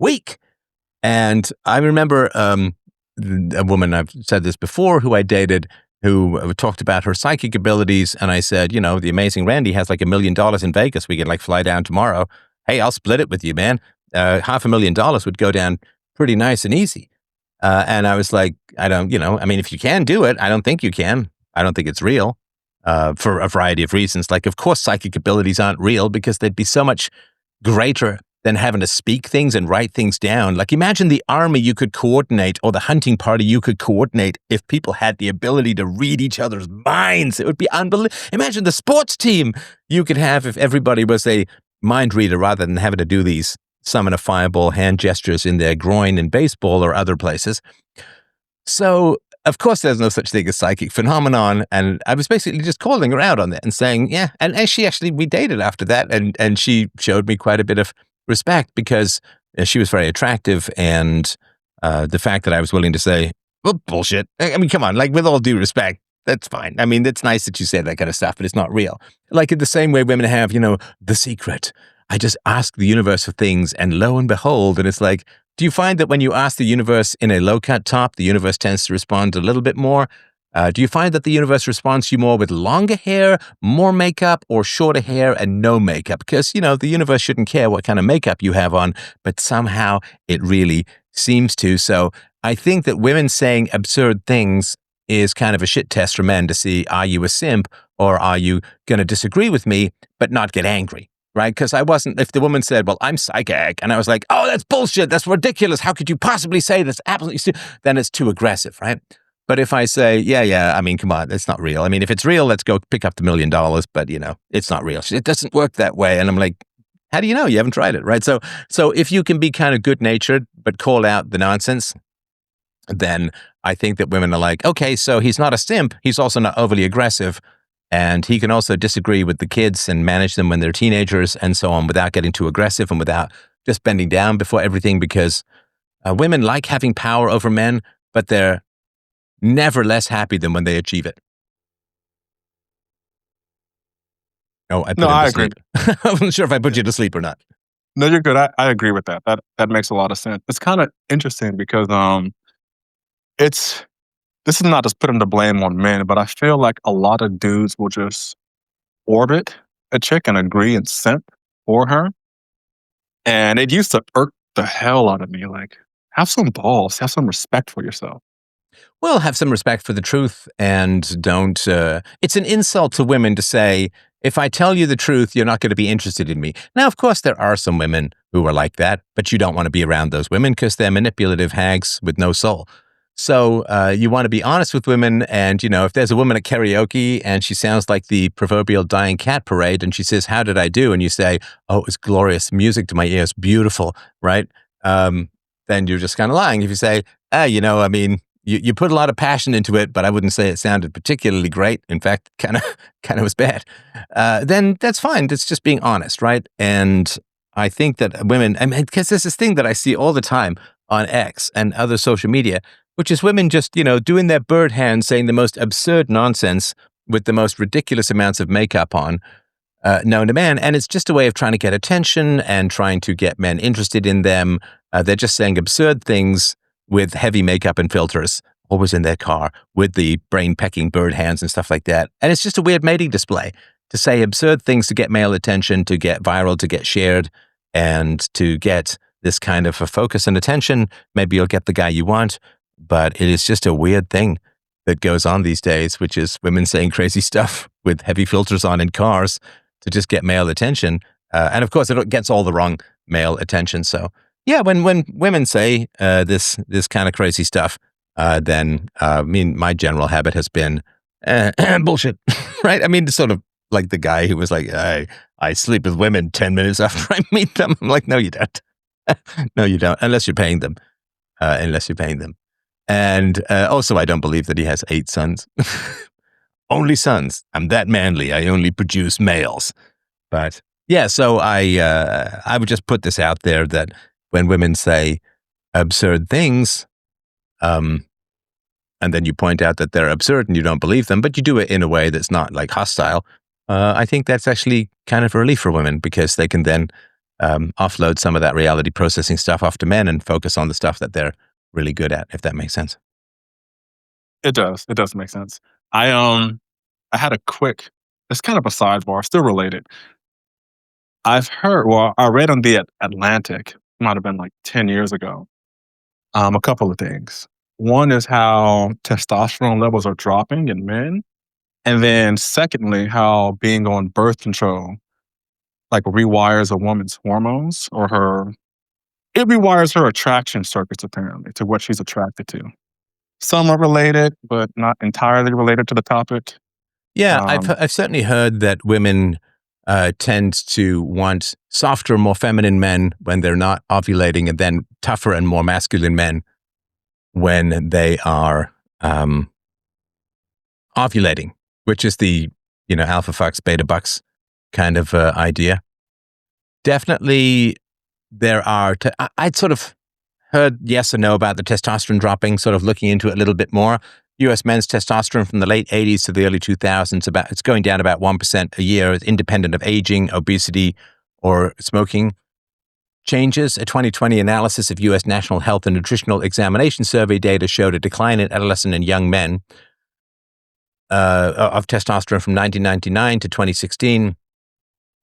And I remember a woman, I've said this before, who I dated, who talked about her psychic abilities. And I said, the amazing Randy has like $1 million in Vegas. We can fly down tomorrow. Hey, I'll split it with you, man. $500,000 would go down pretty nice and easy. And I was like, I don't, if you can do it, I don't think you can. I don't think it's real for a variety of reasons. Like, of course, psychic abilities aren't real because they'd be so much greater than having to speak things and write things down. Like, imagine the army you could coordinate or the hunting party you could coordinate if people had the ability to read each other's minds. It would be unbelievable. Imagine the sports team you could have if everybody was a mind reader rather than having to do these summon a fireball hand gestures in their groin in baseball or other places. So, of course, there's no such thing as psychic phenomenon. And I was basically just calling her out on that and saying, yeah. And we dated after that. And she showed me quite a bit of respect because she was very attractive. And the fact that I was willing to say, well, bullshit. I mean, come on, with all due respect, that's fine. I mean, it's nice that you say that kind of stuff, but it's not real. Like in the same way women have, the secret. I just ask the universe for things and lo and behold, and it's like, do you find that when you ask the universe in a low-cut top, the universe tends to respond a little bit more? Do you find that the universe responds to you more with longer hair, more makeup, or shorter hair and no makeup? Because, the universe shouldn't care what kind of makeup you have on, but somehow it really seems to. So I think that women saying absurd things is kind of a shit test for men to see, are you a simp or are you going to disagree with me but not get angry? Right? Because if the woman said, well, I'm psychic, and I was like, oh, that's bullshit, that's ridiculous, how could you possibly say that's absolutely stupid? Then it's too aggressive, right? But if I say, yeah, I mean, come on, it's not real. I mean, if it's real, let's go pick up the $1 million, but it's not real. It doesn't work that way. And I'm like, how do you know? You haven't tried it, right? So if you can be kind of good-natured, but call out the nonsense, then I think that women are like, okay, so he's not a simp, he's also not overly aggressive, and he can also disagree with the kids and manage them when they're teenagers and so on without getting too aggressive and without just bending down before everything, because women like having power over men, but they're never less happy than when they achieve it. Oh, I agree. I wasn't sure if I put you to sleep or not. No, you're good. I agree with that. That makes a lot of sense. It's kind of interesting because this is not just putting the blame on men, but I feel like a lot of dudes will just orbit a chick and agree and simp for her. And it used to irk the hell out of me. Like, have some balls, have some respect for yourself. Well, have some respect for the truth and don't. It's an insult to women to say, if I tell you the truth, you're not going to be interested in me. Now, of course, there are some women who are like that, but you don't want to be around those women because they're manipulative hags with no soul. So you want to be honest with women. And, if there's a woman at karaoke and she sounds like the proverbial dying cat parade and she says, how did I do? And you say, oh, it was glorious. Music to my ears. Beautiful. Right. Then you're just kind of lying. If you say, you put a lot of passion into it, but I wouldn't say it sounded particularly great. In fact, kind of was bad. Then that's fine. That's just being honest, right? And I think that women, because there's this thing that I see all the time on X and other social media, which is women just, doing their bird hands, saying the most absurd nonsense with the most ridiculous amounts of makeup on, known to man. And it's just a way of trying to get attention and trying to get men interested in them. They're just saying absurd things with heavy makeup and filters, always in their car with the brain-pecking bird hands and stuff like that. And it's just a weird mating display to say absurd things to get male attention, to get viral, to get shared, and to get this kind of a focus and attention. Maybe you'll get the guy you want, but it is just a weird thing that goes on these days, which is women saying crazy stuff with heavy filters on in cars to just get male attention. And of course, it gets all the wrong male attention. So yeah, when women say this kind of crazy stuff, then my general habit has been bullshit, right? Sort of like the guy who was like, I sleep with women 10 minutes after I meet them. I'm like, no, you don't. No, you don't, unless you're paying them. And also, I don't believe that he has 8 sons. Only sons. I'm that manly. I only produce males. But yeah, so I would just put this out there that when women say absurd things, and then you point out that they're absurd and you don't believe them, but you do it in a way that's not like hostile, I think that's actually kind of a relief for women because they can then offload some of that reality processing stuff off to men and focus on the stuff that they're really good at, if that makes sense. It does. It does make sense. I had it's kind of a sidebar, still related. I read on the Atlantic, might have been like 10 years ago, a couple of things. One is how testosterone levels are dropping in men. And then secondly, how being on birth control like rewires a woman's hormones it rewires her attraction circuits apparently to what she's attracted to. Some are related, but not entirely related to the topic. Yeah, I've certainly heard that women tend to want softer, more feminine men when they're not ovulating, and then tougher and more masculine men when they are ovulating, which is the alpha fucks, beta bucks kind of idea. Definitely, there are. I'd sort of heard yes or no about the testosterone dropping. Sort of looking into it a little bit more. U.S. men's testosterone from the late 80s to the early 2000s, it's going down about 1% a year, independent of aging, obesity, or smoking. Changes. A 2020 analysis of U.S. National Health and Nutritional Examination Survey data showed a decline in adolescent and young men of testosterone from 1999 to 2016.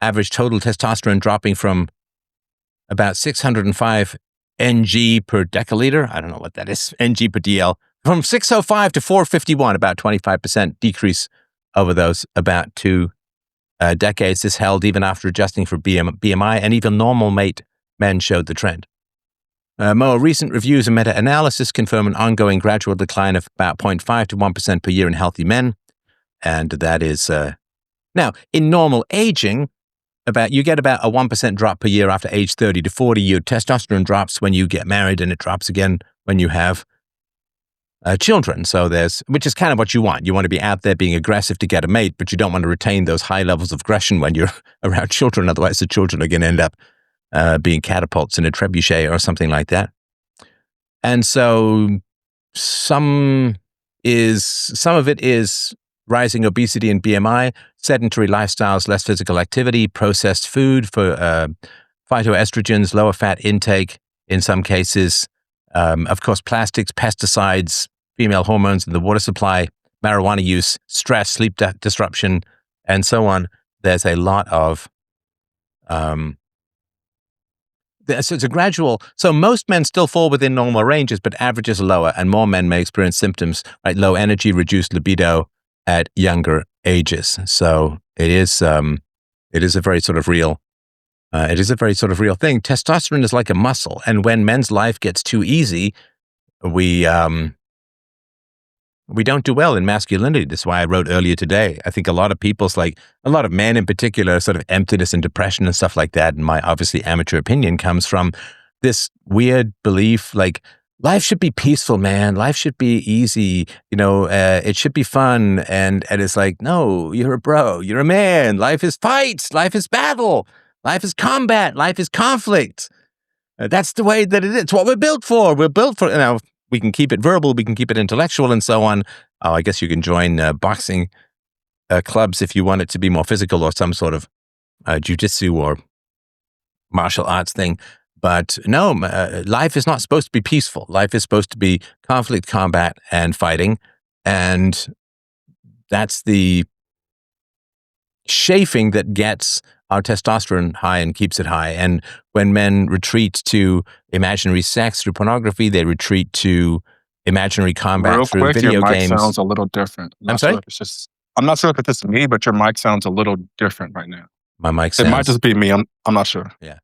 Average total testosterone dropping from about 605 ng per deciliter. I don't know what that is. Ng per DL. From 605 to 451, about 25% decrease over those about 2 decades. This held even after adjusting for BMI, and even normal mate men showed the trend. More recent reviews and meta-analysis confirm an ongoing gradual decline of about 0.5 to 1% per year in healthy men. And that is, now, in normal aging, you get about a 1% drop per year after age 30 to 40. Your testosterone drops when you get married, and it drops again when you have children. So which is kind of what you want. You want to be out there being aggressive to get a mate, but you don't want to retain those high levels of aggression when you're around children. Otherwise, the children are going to end up being catapults in a trebuchet or something like that. And so some of it is rising obesity and BMI, sedentary lifestyles, less physical activity, processed food for phytoestrogens, lower fat intake in some cases, of course, plastics, pesticides, female hormones in the water supply, marijuana use, stress, sleep disruption, and so on. There's a lot of So it's a gradual. So most men still fall within normal ranges, but averages are lower, and more men may experience symptoms like low energy, reduced libido at younger ages. So it is a very sort of real. It is a very sort of real thing. Testosterone is like a muscle, and when men's life gets too easy, we don't do well in masculinity. That's why I wrote earlier today. I think a lot of men in particular, sort of emptiness and depression and stuff like that. And my obviously amateur opinion comes from this weird belief, like life should be peaceful, man. Life should be easy. It should be fun. And it's like, no, you're a bro. You're a man. Life is fights. Life is battle. Life is combat. Life is conflict. That's the way that it is. It's what we're built for. We're built for, we can keep it verbal, we can keep it intellectual and so on. Oh, I guess you can join boxing clubs if you want it to be more physical or some sort of jiu-jitsu or martial arts thing. But no, life is not supposed to be peaceful. Life is supposed to be conflict, combat, and fighting. And that's the chafing that gets our testosterone high and keeps it high. And when men retreat to imaginary sex through pornography, they retreat to imaginary combat Real through quick, video your mic games. sounds a little different. I'm sorry? I'm not sure if it's me, but your mic sounds a little different right now. My mic sounds... It might just be me. I'm not sure. Yeah.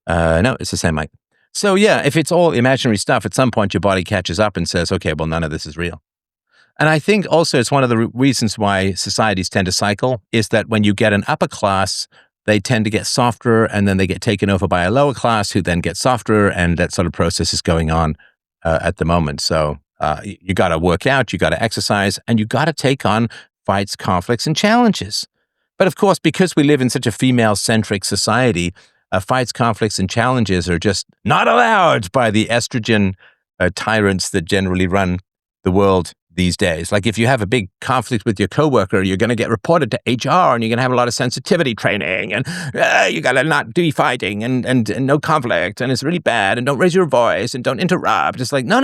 No, it's the same mic. So yeah, if it's all imaginary stuff, at some point your body catches up and says, okay, well, none of this is real. And I think also it's one of the reasons why societies tend to cycle is that when you get an upper class, they tend to get softer and then they get taken over by a lower class who then gets softer, and that sort of process is going on at the moment. So you got to work out, you got to exercise, and you got to take on fights, conflicts, and challenges. But of course, because we live in such a female-centric society, fights, conflicts, and challenges are just not allowed by the estrogen tyrants that generally run the world these days. Like if you have a big conflict with your coworker, you're going to get reported to HR and you're going to have a lot of sensitivity training and you got to not do fighting and no conflict and it's really bad and don't raise your voice and don't interrupt. It's like, no.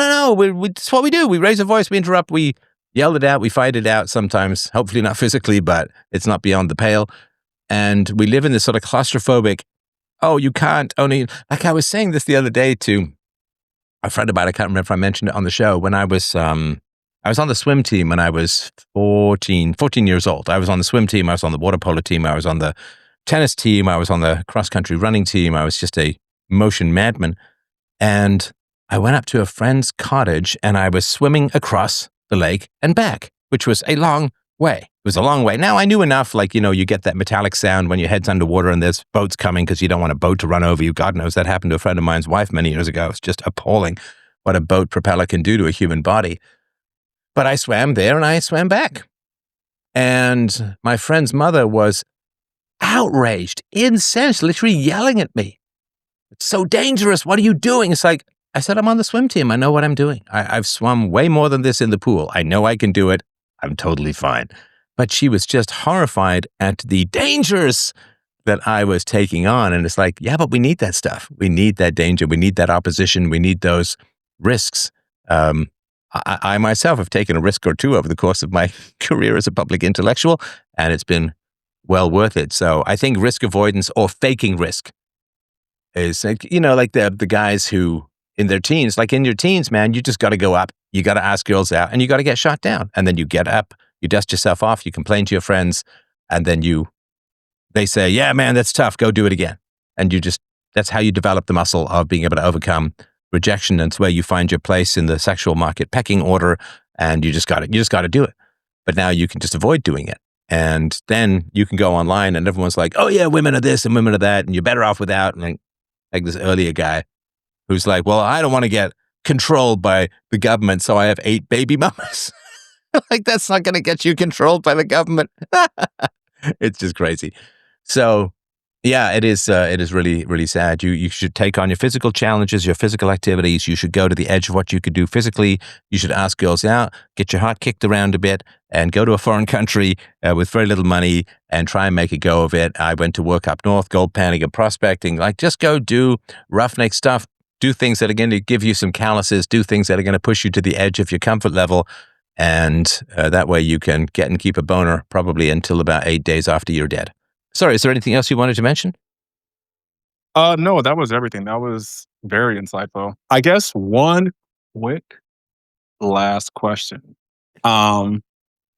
It's what we do. We raise a voice, we interrupt, we yell it out, we fight it out sometimes, hopefully not physically, but it's not beyond the pale. And we live in this sort of claustrophobic, you can't only, like I was saying this the other day to a friend of mine, I can't remember if I mentioned it on the show, when I was on the swim team when I was 14 years old. I was on the swim team. I was on the water polo team. I was on the tennis team. I was on the cross-country running team. I was just a motion madman. And I went up to a friend's cottage and I was swimming across the lake and back, which was a long way. It was a long way. Now, I knew enough, you get that metallic sound when your head's underwater and there's boats coming because you don't want a boat to run over you. God knows that happened to a friend of mine's wife many years ago. It's just appalling what a boat propeller can do to a human body. But I swam there and I swam back. And my friend's mother was outraged, incensed, literally yelling at me. It's so dangerous. What are you doing? It's like, I said, I'm on the swim team. I know what I'm doing. I've swum way more than this in the pool. I know I can do it. I'm totally fine. But she was just horrified at the dangers that I was taking on. And it's like, yeah, but we need that stuff. We need that danger. We need that opposition. We need those risks. I myself have taken a risk or two over the course of my career as a public intellectual, and it's been well worth it. So I think risk avoidance or faking risk is, like the guys who in their teens, like in your teens, man, you just got to go up. You got to ask girls out and you got to get shot down. And then you get up, you dust yourself off, you complain to your friends, and then they say, yeah, man, that's tough. Go do it again. And that's how you develop the muscle of being able to overcome rejection. And it's where you find your place in the sexual market pecking order, and you just got to do it. But now you can just avoid doing it. And then you can go online and everyone's like, oh yeah, women are this and women are that, and you're better off without. And like this earlier guy who's like, well, I don't want to get controlled by the government, so I have 8 baby mamas. Like, that's not going to get you controlled by the government. It's just crazy. So yeah, it is really, really sad. You should take on your physical challenges, your physical activities. You should go to the edge of what you could do physically. You should ask girls out, get your heart kicked around a bit, and go to a foreign country with very little money and try and make a go of it. I went to work up north, gold panning and prospecting. Like, just go do roughneck stuff. Do things that are going to give you some calluses. Do things that are going to push you to the edge of your comfort level. And that way you can get and keep a boner probably until about 8 days after you're dead. Sorry, is there anything else you wanted to mention? No, that was everything. That was very insightful. I guess one quick last question. Um,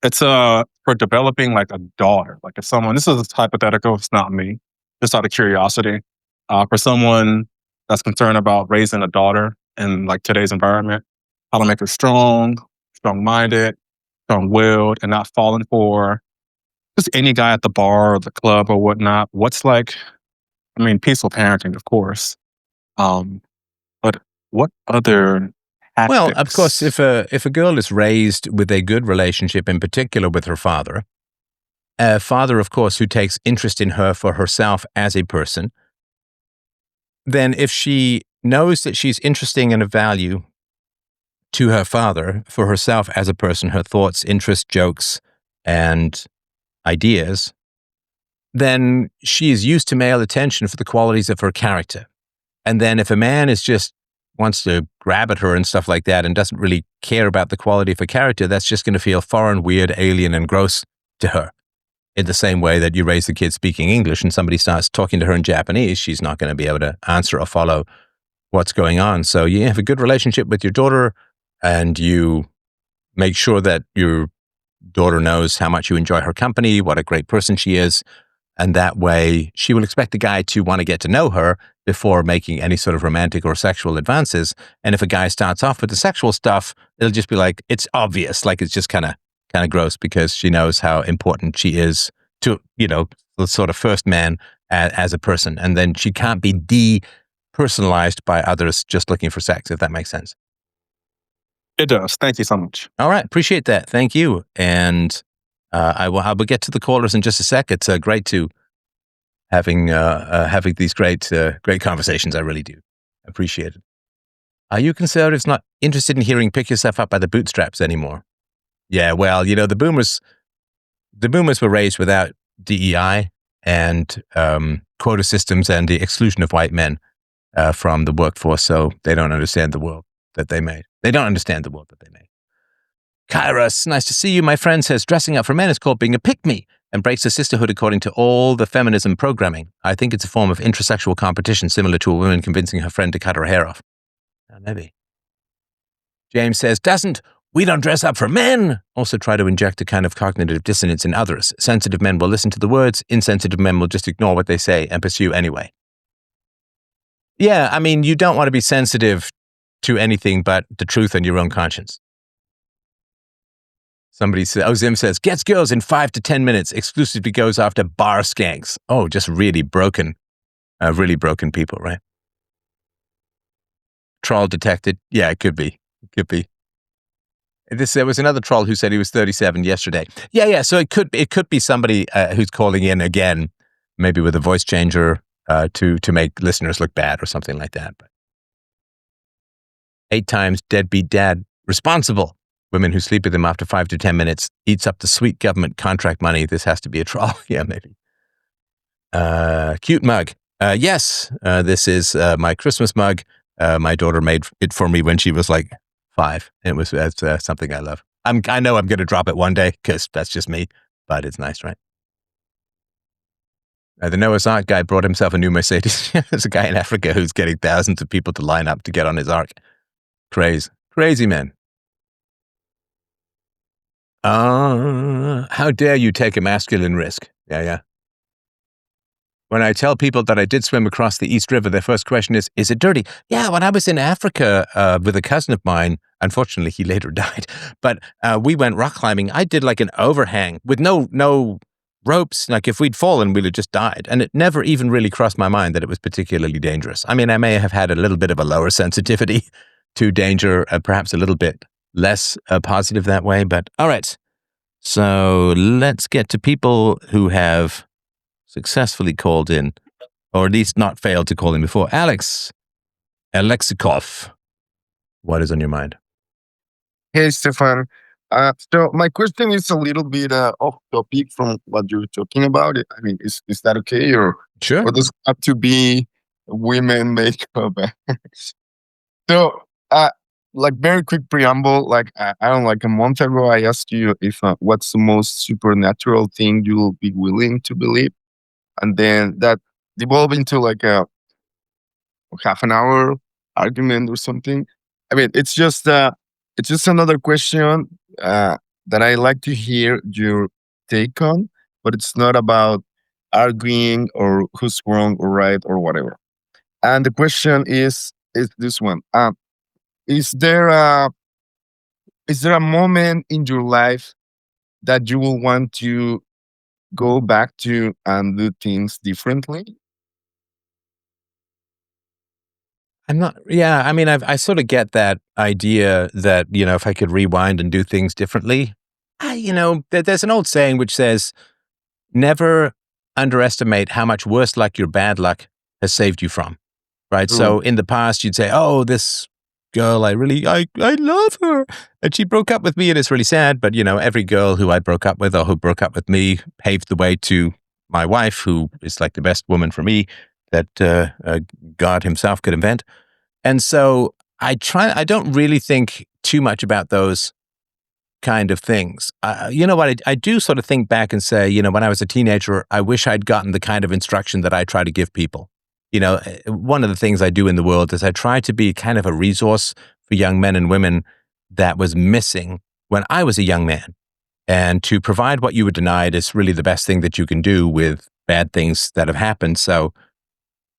it's for developing like a daughter. Like if someone, this is hypothetical, it's not me, just out of curiosity. For someone that's concerned about raising a daughter in like today's environment, how to make her strong, strong-minded, strong-willed, and not falling for just any guy at the bar or the club or whatnot. What's like, I mean, peaceful parenting, of course. Um, but what other Well, of course, tactics? if a girl is raised with a good relationship, in particular with her father, a father, of course, who takes interest in her for herself as a person, then if she knows that she's interesting and of value to her father for herself as a person, her thoughts, interests, jokes, and ideas, then she is used to male attention for the qualities of her character. And then if a man is just wants to grab at her and stuff like that and doesn't really care about the quality of her character, that's just going to feel foreign, weird, alien, and gross to her. In the same way that you raise the kid speaking English and somebody starts talking to her in Japanese, she's not going to be able to answer or follow what's going on. So you have a good relationship with your daughter and you make sure that your daughter knows how much you enjoy her company, what a great person she is. And that way she will expect the guy to want to get to know her before making any sort of romantic or sexual advances. And if a guy starts off with the sexual stuff, it'll just be like, it's obvious. Like it's just kind of gross because she knows how important she is to, the sort of first man as a person. And then she can't be depersonalized by others just looking for sex, if that makes sense. It does. Thank you so much. All right. Appreciate that. Thank you. And I will get to the callers in just a sec. It's great to having these great conversations. I really do appreciate it. Are you conservatives not interested in hearing "pick yourself up by the bootstraps" anymore? Yeah, well, the boomers were raised without DEI and quota systems and the exclusion of white men from the workforce, so they don't understand the world that they made. They don't understand the world that they made. Kairos, nice to see you. My friend says dressing up for men is called being a pick-me. Embrace the sisterhood according to all the feminism programming. I think it's a form of intersexual competition similar to a woman convincing her friend to cut her hair off. Maybe. James says, we don't dress up for men. Also try to inject a kind of cognitive dissonance in others. Sensitive men will listen to the words. Insensitive men will just ignore what they say and pursue anyway. Yeah, I mean, you don't want to be sensitive to anything but the truth and your own conscience. Somebody says, Zim says, gets girls in 5 to 10 minutes, exclusively goes after bar skanks. Oh, just really broken people, right? Troll detected. Yeah, it could be. There was another troll who said he was 37 yesterday. Yeah. So it could be somebody who's calling in again, maybe with a voice changer to make listeners look bad or something like that. But 8 times deadbeat dad responsible. Women who sleep with him after 5 to 10 minutes eats up the sweet government contract money. This has to be a troll. Yeah, maybe. Cute mug. Yes, this is my Christmas mug. My daughter made it for me when she was like 5. It was something I love. I know I'm going to drop it one day because that's just me, but it's nice, right? The Noah's Ark guy brought himself a new Mercedes. There's a guy in Africa who's getting thousands of people to line up to get on his ark. Crazy man. How dare you take a masculine risk? Yeah. When I tell people that I did swim across the East River, their first question is it dirty? Yeah, when I was in Africa with a cousin of mine, unfortunately he later died, but we went rock climbing. I did like an overhang with no ropes. Like if we'd fallen, we'd have just died. And it never even really crossed my mind that it was particularly dangerous. I mean, I may have had a little bit of a lower sensitivity to danger, perhaps a little bit less positive that way, but all right. So let's get to people who have successfully called in, or at least not failed to call in before. Alex Alexikov, what is on your mind? Hey, Stefan. So my question is a little bit off topic from what you're talking about. I mean, is that okay, or Sure. does it have to be women makeup? So, like very quick preamble. Like I don't like a month ago, I asked you if what's the most supernatural thing you will be willing to believe, and then that devolved into like a half an hour argument or something. I mean, it's just another question that I like to hear your take on, but it's not about arguing or who's wrong or right or whatever. And the question is this one: is there a is there a moment in your life that you will want to go back to and do things differently? I'm not, yeah, I mean, I sort of get that idea that, if I could rewind and do things differently, there's an old saying which says, never underestimate how much worse luck your bad luck has saved you from, right? True. So in the past, you'd say, oh, this girl, I love her. And she broke up with me and it's really sad. But, every girl who I broke up with or who broke up with me paved the way to my wife, who is like the best woman for me that God himself could invent. And so I don't really think too much about those kind of things. You know what? I do sort of think back and say, when I was a teenager, I wish I'd gotten the kind of instruction that I try to give people. One of the things I do in the world is I try to be kind of a resource for young men and women that was missing when I was a young man. And to provide what you were denied is really the best thing that you can do with bad things that have happened. So,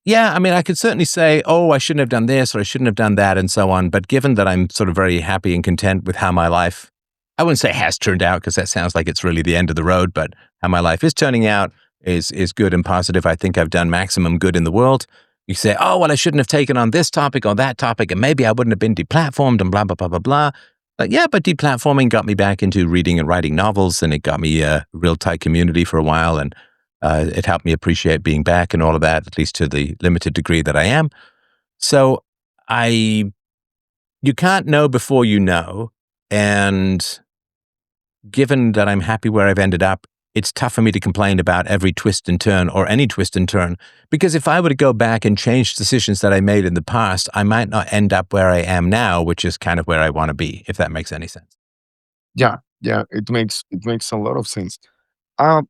yeah, I mean, I could certainly say, oh, I shouldn't have done this or I shouldn't have done that and so on. But given that I'm sort of very happy and content with how my life, I wouldn't say has turned out because that sounds like it's really the end of the road, but how my life is turning out is good and positive. I think I've done maximum good in the world. You say, oh, well, I shouldn't have taken on this topic or that topic, and maybe I wouldn't have been deplatformed and blah, blah, blah, blah, blah. But yeah, but deplatforming got me back into reading and writing novels, and it got me a real tight community for a while, and it helped me appreciate being back and all of that, at least to the limited degree that I am. So you can't know before you know, and given that I'm happy where I've ended up, it's tough for me to complain about every twist and turn or any twist and turn, because if I were to go back and change decisions that I made in the past, I might not end up where I am now, which is kind of where I want to be, if that makes any sense. Yeah, yeah, it makes a lot of sense.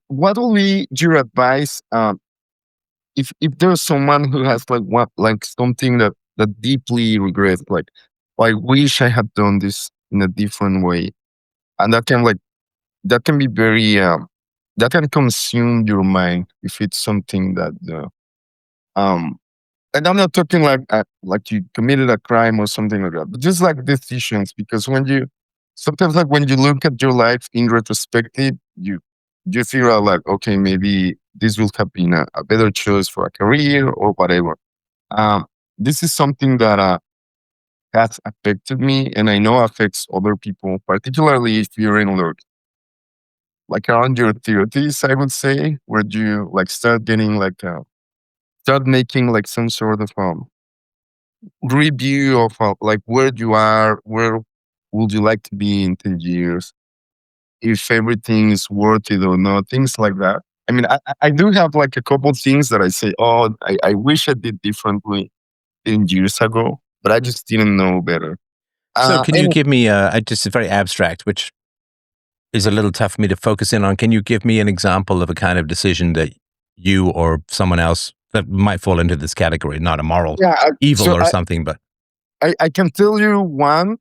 What will be your advice if there's someone who has like something that deeply regrets, like, I wish I had done this in a different way, and that can be very that can consume your mind if it's something that um and I'm not talking like you committed a crime or something like that, but just like decisions. Because sometimes, like, when you look at your life in retrospective, you figure out, like, okay, maybe this would have been a better choice for a career or whatever. Um, this is something that has affected me, and I know affects other people, particularly if you're in like around your 30s, I would say, where you like start making like some sort of review of like where you are, where would you like to be in 10 years, if everything is worth it or not, things like that. I mean, I do have like a couple things that I say, oh, I wish I did differently 10 years ago, but I just didn't know better. So can you And give me just a very abstract, which is a little tough for me to focus in on. Can you give me an example of a kind of decision that you or someone else that might fall into this category, not a moral yeah, evil so or something, but I can tell you one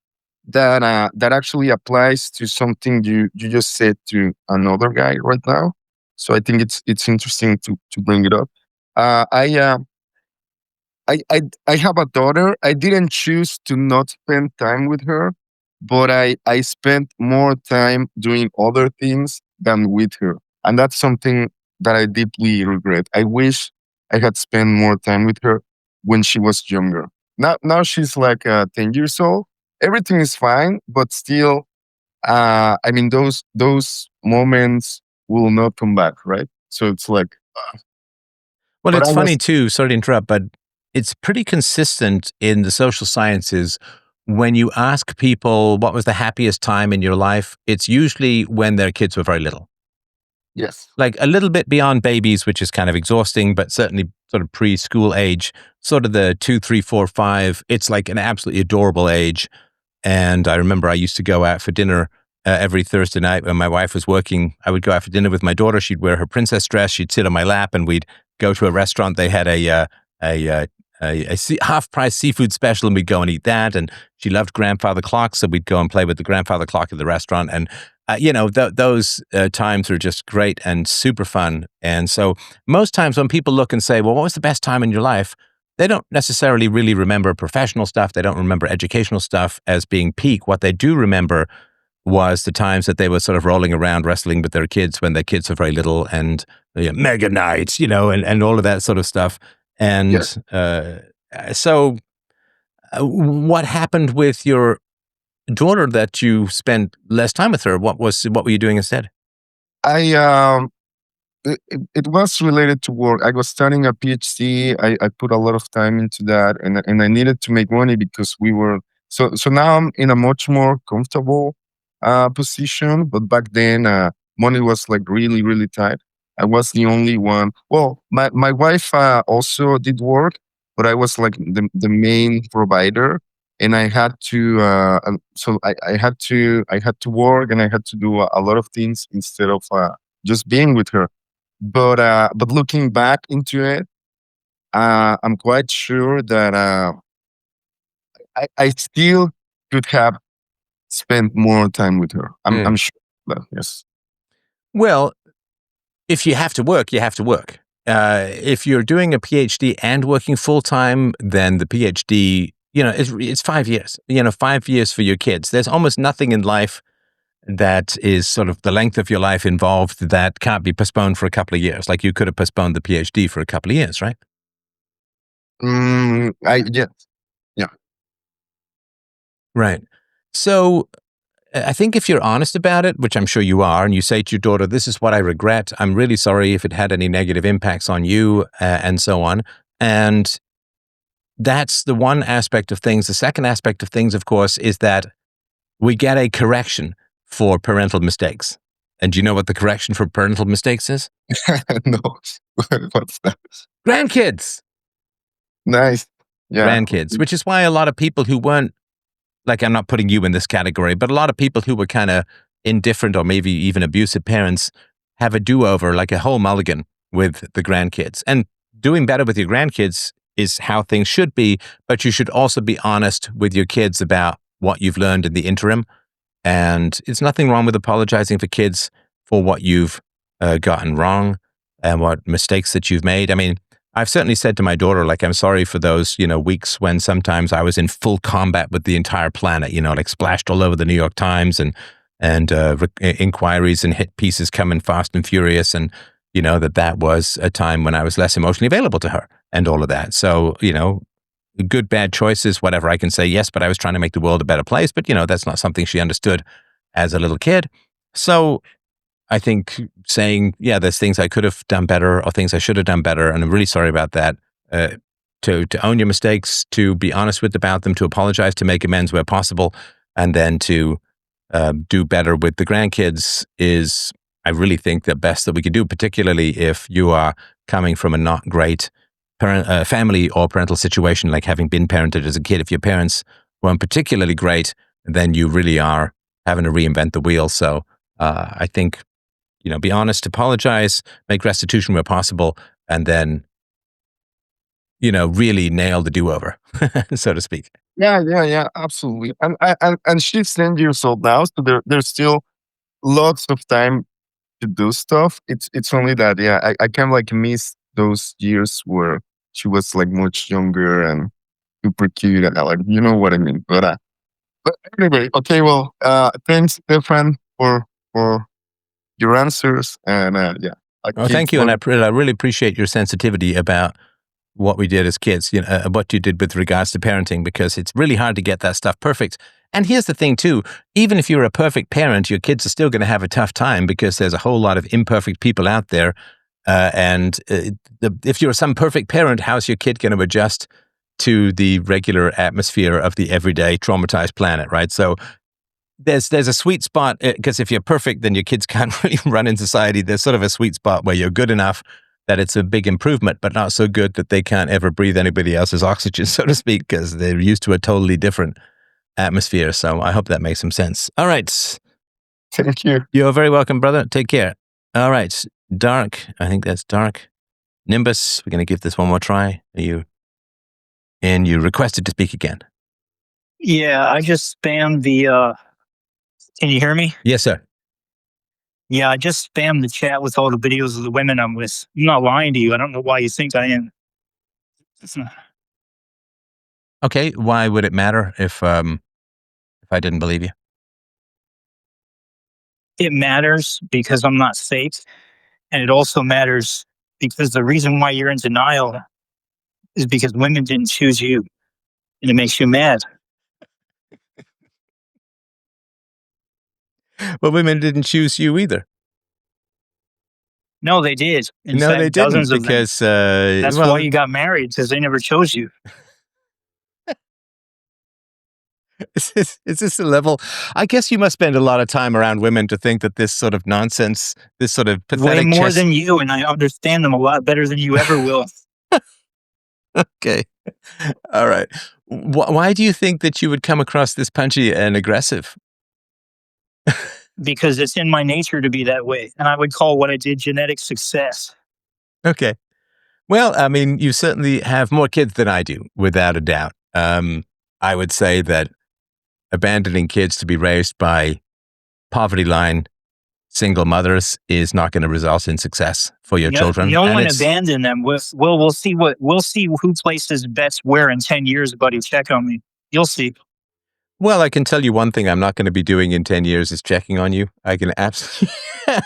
that actually applies to something you just said to another guy right now. So I think it's interesting to bring it up. Uh, I uh, I have a daughter. I didn't choose to not spend time with her, but I spent more time doing other things than with her, and that's something that I deeply regret. I wish I had spent more time with her when she was younger. Now she's like 10 years old. Everything is fine, but still, I mean, those moments will not come back, right? So it's like, well, but it's I funny was too, sorry to interrupt, but it's pretty consistent in the social sciences. When you ask people what was the happiest time in your life, it's usually when their kids were very little. yes. Like a little bit beyond babies, which is kind of exhausting, but certainly sort of preschool age, sort of the 2, 3, 4, 5. It's like an absolutely adorable age. And I remember I used to go out for dinner every Thursday night when my wife was working. I would go out for dinner with my daughter. She'd wear her princess dress. She'd sit on my lap, and we'd go to a restaurant. They had a half-price seafood special, and we'd go and eat that. And she loved grandfather clocks, so we'd go and play with the grandfather clock at the restaurant. And those times were just great and super fun. And so most times when people look and say, well, what was the best time in your life? They don't necessarily really remember professional stuff. They don't remember educational stuff as being peak. What they do remember was the times that they were sort of rolling around wrestling with their kids when their kids were very little, and mega nights, and all of that sort of stuff. And Yes. so what happened with your daughter that you spent less time with her? What were you doing instead? It was related to work. I was starting a PhD. I put a lot of time into that, and I needed to make money because we were so now I'm in a much more comfortable position. But back then, money was like really really tight. I was the only one. Well, my wife also did work, but I was like the main provider, and I had to I had to work, and I had to do a lot of things instead of just being with her. But looking back into it, I'm quite sure that I still could have spent more time with her. I'm sure of that. Yes. Well, if you have to work, you have to work. If you're doing a PhD and working full time, then the PhD, it's 5 years. 5 years for your kids. There's almost nothing in life that is sort of the length of your life involved that can't be postponed for a couple of years. Like you could have postponed the PhD for a couple of years, right? Yes. Yeah. Right. So I think if you're honest about it, which I'm sure you are, and you say to your daughter, this is what I regret. I'm really sorry if it had any negative impacts on you and so on. And that's the one aspect of things. The second aspect of things, of course, is that we get a correction for parental mistakes. And do you know what the correction for parental mistakes is? No. What's that? Grandkids. Nice. Yeah. Grandkids, which is why a lot of people who weren't, like, I'm not putting you in this category, but a lot of people who were kind of indifferent or maybe even abusive parents have a do-over, like a whole mulligan with the grandkids. And doing better with your grandkids is how things should be, but you should also be honest with your kids about what you've learned in the interim. And it's nothing wrong with apologizing for kids for what you've gotten wrong and what mistakes that you've made. I mean, I've certainly said to my daughter, like, I'm sorry for those, weeks when sometimes I was in full combat with the entire planet, like splashed all over the New York Times and inquiries and hit pieces coming fast and furious. And, that was a time when I was less emotionally available to her and all of that. So, good, bad choices, whatever. I can say yes, but I was trying to make the world a better place. But, that's not something she understood as a little kid. So I think saying, yeah, there's things I could have done better or things I should have done better, and I'm really sorry about that, to own your mistakes, to be honest about them, to apologize, to make amends where possible, and then to do better with the grandkids is, I really think, the best that we can do, particularly if you are coming from a not great family or parental situation, like having been parented as a kid. If your parents weren't particularly great, then you really are having to reinvent the wheel. So I think, be honest, apologize, make restitution where possible, and then, really nail the do-over, so to speak. Yeah, absolutely. And she's 10 years old now, so there's still lots of time to do stuff. It's only that, yeah, I kind of like miss those years where she was like much younger and super cute, and like, you know what I mean. But anyway, okay, well, thanks, Stefan, for your answers, and yeah. Oh, thank you, and I really appreciate your sensitivity about what we did as kids, what you did with regards to parenting, because it's really hard to get that stuff perfect. And here's the thing too, even if you're a perfect parent, your kids are still going to have a tough time because there's a whole lot of imperfect people out there. If you're some perfect parent, how's your kid going to adjust to the regular atmosphere of the everyday traumatized planet, right? So there's a sweet spot, because if you're perfect, then your kids can't really run in society. There's sort of a sweet spot where you're good enough that it's a big improvement, but not so good that they can't ever breathe anybody else's oxygen, so to speak, because they're used to a totally different atmosphere. So I hope that makes some sense. All right. Thank you. You're very welcome, brother. Take care. All right. Dark. I think that's Dark. Nimbus. We're going to give this one more try. Are you and you requested to speak again. Yeah, I just spammed the. Can you hear me? Yes, sir. Yeah, I just spammed the chat with all the videos of the women I'm with. I'm not lying to you. I don't know why you think I am. Okay, why would it matter if I didn't believe you? It matters because I'm not safe, and it also matters because the reason why you're in denial is because women didn't choose you, and it makes you mad. Well, women didn't choose you either. No, they did. In No, fact, they dozens didn't, of them. because That's well, why you got married, because they never chose you. is this a level? I guess you must spend a lot of time around women to think that this sort of nonsense, this sort of Way pathetic more chess. than you, and I understand them a lot better than you ever will. Okay, all right. Why do you think that you would come across this punchy and aggressive? Because it's in my nature to be that way. And I would call what I did genetic success. Okay. Well, I mean, you certainly have more kids than I do, without a doubt. I would say that abandoning kids to be raised by poverty line single mothers is not going to result in success for your children. No And one it's- abandoned them. We'll see who places bets where in 10 years, buddy. Check on me. You'll see. Well, I can tell you one thing I'm not going to be doing in 10 years is checking on you. I can absolutely,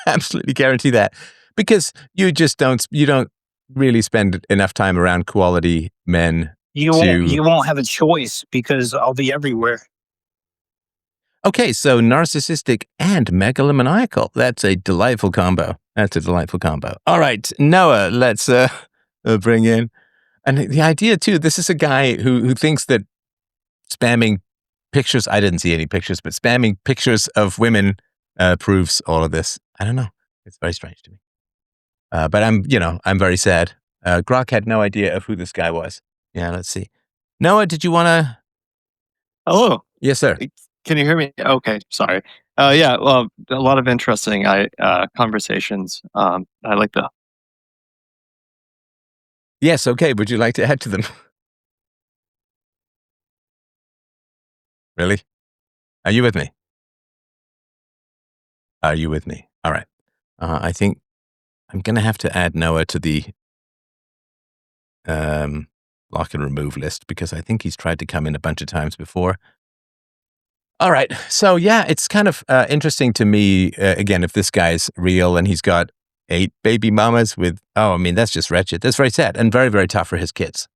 absolutely guarantee that, because you don't really spend enough time around quality men. You won't have a choice because I'll be everywhere. Okay, so narcissistic and megalomaniacal. That's a delightful combo. All right, Noah, let's bring in. And the idea, too, this is a guy who thinks that spamming pictures, I didn't see any pictures, but spamming pictures of women proves all of this. I don't know. It's very strange to me. But I'm very sad. Grok had no idea of who this guy was. Yeah, let's see. Noah, did you want to? Hello. Yes, sir. Can you hear me? Okay, sorry. Yeah, well, a lot of interesting conversations. I like the. Yes, okay. Would you like to add to them? Really? Are you with me? Are you with me? All right. I think I'm going to have to add Noah to the block and remove list, because I think he's tried to come in a bunch of times before. All right. So, yeah, it's kind of interesting to me, again, if this guy's real and he's got 8 baby mamas with, that's just wretched. That's very sad and very, very tough for his kids.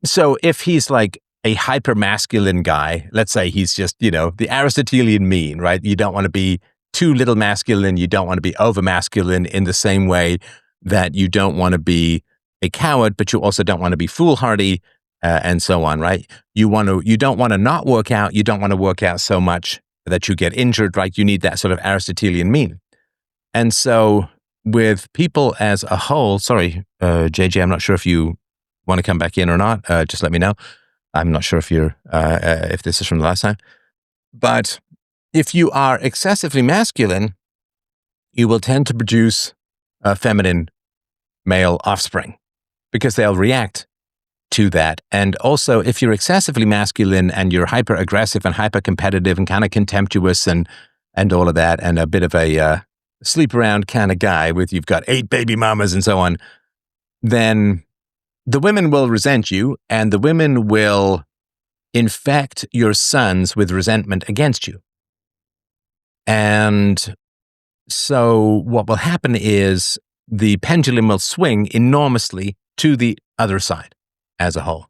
So if he's like a hyper masculine guy, let's say he's just, the Aristotelian mean, right? You don't want to be too little masculine. You don't want to be over masculine in the same way that you don't want to be a coward, but you also don't want to be foolhardy, and so on, right? You don't want to not work out. You don't want to work out so much that you get injured, right? You need that sort of Aristotelian mean. And so with people as a whole, sorry, JJ, I'm not sure if you want to come back in or not. Just let me know. I'm not sure if this is from the last time. But if you are excessively masculine, you will tend to produce feminine male offspring, because they'll react to that. And also, if you're excessively masculine and you're hyper aggressive and hyper competitive and kind of contemptuous and all of that, and a bit of a sleep around kind of guy with you've got 8 baby mamas and so on, then the women will resent you, and the women will infect your sons with resentment against you. And so what will happen is the pendulum will swing enormously to the other side as a whole.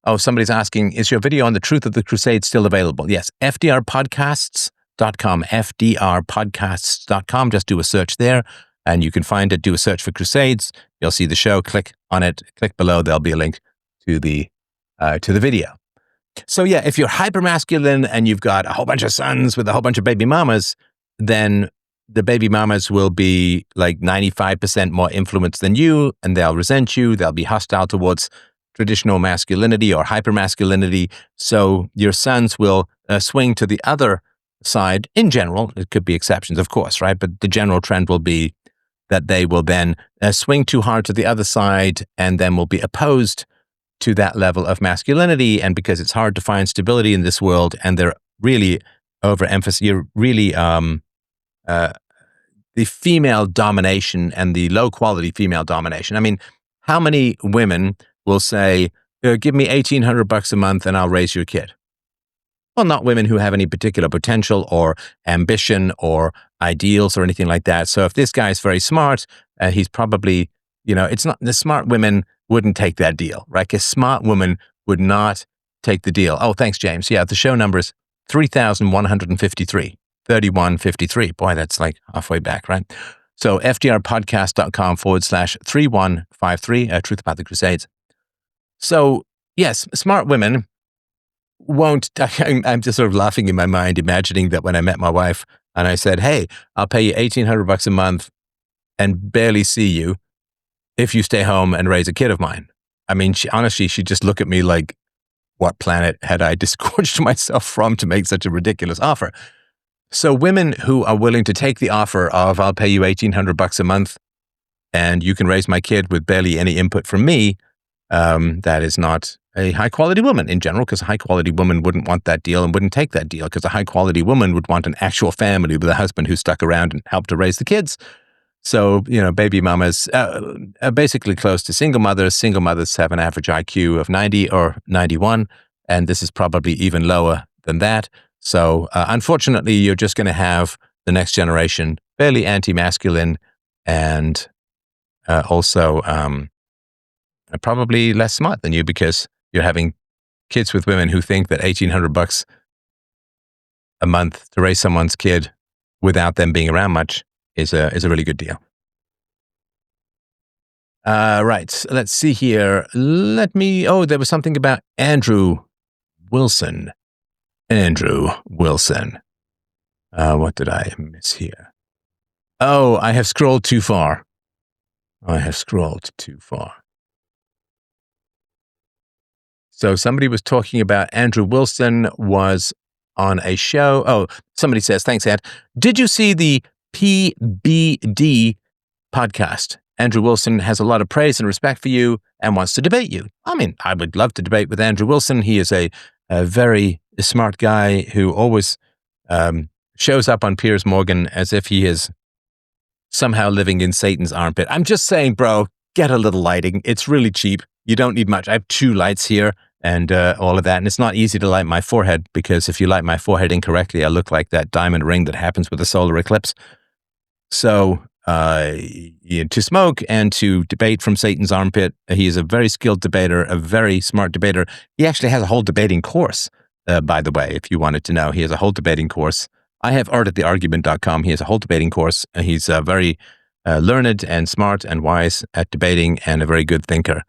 Oh, somebody's asking, is your video on the truth of the crusade still available? Yes, fdrpodcasts.com, fdrpodcasts.com. Just do a search there and you can find it. Do a search for Crusades. You'll see the show. Click on it. Click below. There'll be a link to the video. So yeah, if you're hypermasculine and you've got a whole bunch of sons with a whole bunch of baby mamas, then the baby mamas will be like 95% more influenced than you, and they'll resent you. They'll be hostile towards traditional masculinity or hypermasculinity. So your sons will swing to the other side in general. It could be exceptions, of course, right? But the general trend will be that they will then swing too hard to the other side and then will be opposed to that level of masculinity, and because it's hard to find stability in this world, and they're really you're really the female domination and the low quality female domination. I mean, how many women will say, give me $1,800 a month and I'll raise your kid? Well, not women who have any particular potential or ambition or ideals or anything like that. So if this guy's very smart, he's probably, it's not, the smart women wouldn't take that deal, right? A smart woman would not take the deal. Oh, thanks, James. Yeah, the show number's 3,153. 3153. Boy, that's like halfway back, right? So fdrpodcast.com/3153, Truth About the Crusades. So yes, smart women won't, I'm just sort of laughing in my mind, imagining that when I met my wife and I said, hey, I'll pay you $1,800 a month and barely see you if you stay home and raise a kid of mine. I mean, she'd just look at me like, what planet had I disgorged myself from to make such a ridiculous offer? So women who are willing to take the offer of, I'll pay you $1,800 a month and you can raise my kid with barely any input from me, that is not a high quality woman in general, because a high quality woman wouldn't want that deal and wouldn't take that deal, because a high quality woman would want an actual family with a husband who stuck around and helped to raise the kids. So, baby mamas are basically close to single mothers. Single mothers have an average IQ of 90 or 91, and this is probably even lower than that. So, unfortunately, you're just going to have the next generation fairly anti-masculine and also probably less smart than you, because you're having kids with women who think that $1,800 a month to raise someone's kid without them being around much is a really good deal. Right. Let's see here. There was something about Andrew Wilson. What did I miss here? Oh, I have scrolled too far. So somebody was talking about Andrew Wilson was on a show. Oh, somebody says, thanks, Ed. Did you see the PBD podcast? Andrew Wilson has a lot of praise and respect for you and wants to debate you. I mean, I would love to debate with Andrew Wilson. He is a very smart guy who always shows up on Piers Morgan as if he is somehow living in Satan's armpit. I'm just saying, bro, get a little lighting. It's really cheap. You don't need much. I have 2 lights here and all of that. And it's not easy to light my forehead, because if you light my forehead incorrectly, I look like that diamond ring that happens with a solar eclipse. So to smoke and to debate from Satan's armpit, he is a very skilled debater, a very smart debater. He actually has a whole debating course, by the way, if you wanted to know. He has a whole debating course. I have artattheargument.com. He has a whole debating course. He's very learned and smart and wise at debating, and a very good thinker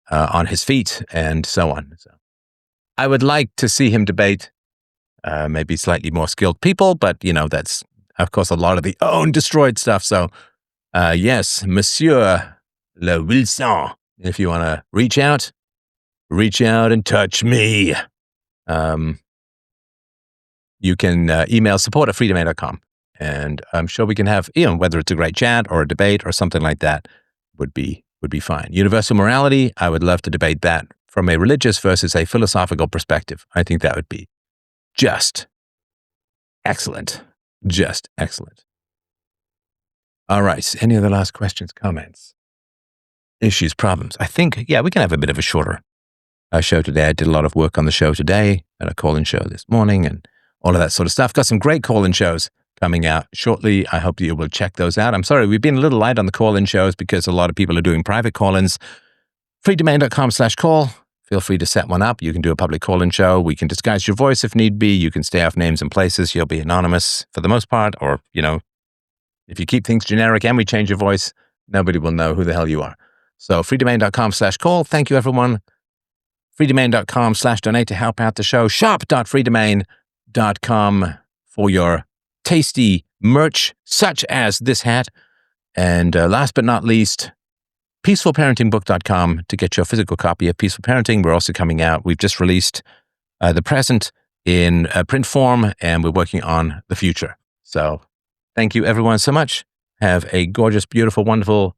on his feet and so on. So I would like to see him debate maybe slightly more skilled people, but that's of course a lot of the own destroyed stuff. So yes, Monsieur Le Wilson, if you want to reach out and touch me. You can email support@freedomain.com, and I'm sure we can have, whether it's a great chat or a debate or something like that would be fine. Universal morality, I would love to debate that from a religious versus a philosophical perspective. I think that would be just excellent. All right. Any other last questions, comments, issues, problems? I think, we can have a bit of a shorter show today. I did a lot of work on the show today, and a call-in show this morning, and all of that sort of stuff. Got some great call-in shows coming out shortly. I hope you will check those out. I'm sorry, we've been a little light on the call-in shows because a lot of people are doing private call-ins. freedomain.com/call. Feel free to set one up. You can do a public call-in show. We can disguise your voice if need be. You can stay off names and places. You'll be anonymous for the most part. Or, if you keep things generic and we change your voice, nobody will know who the hell you are. So freedomain.com/call. Thank you, everyone. freedomain.com/donate to help out the show. shop.freedomain.com for your tasty merch, such as this hat. And last but not least, peacefulparentingbook.com to get your physical copy of Peaceful Parenting. We're also coming out. We've just released the present in print form, and we're working on the future. So thank you, everyone, so much. Have a gorgeous, beautiful, wonderful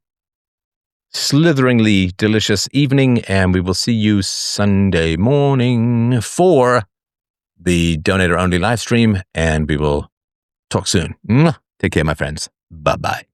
slitheringly delicious evening, and we will see you Sunday morning for the Donator Only live stream, and we will talk soon. Take care, my friends. Bye-bye.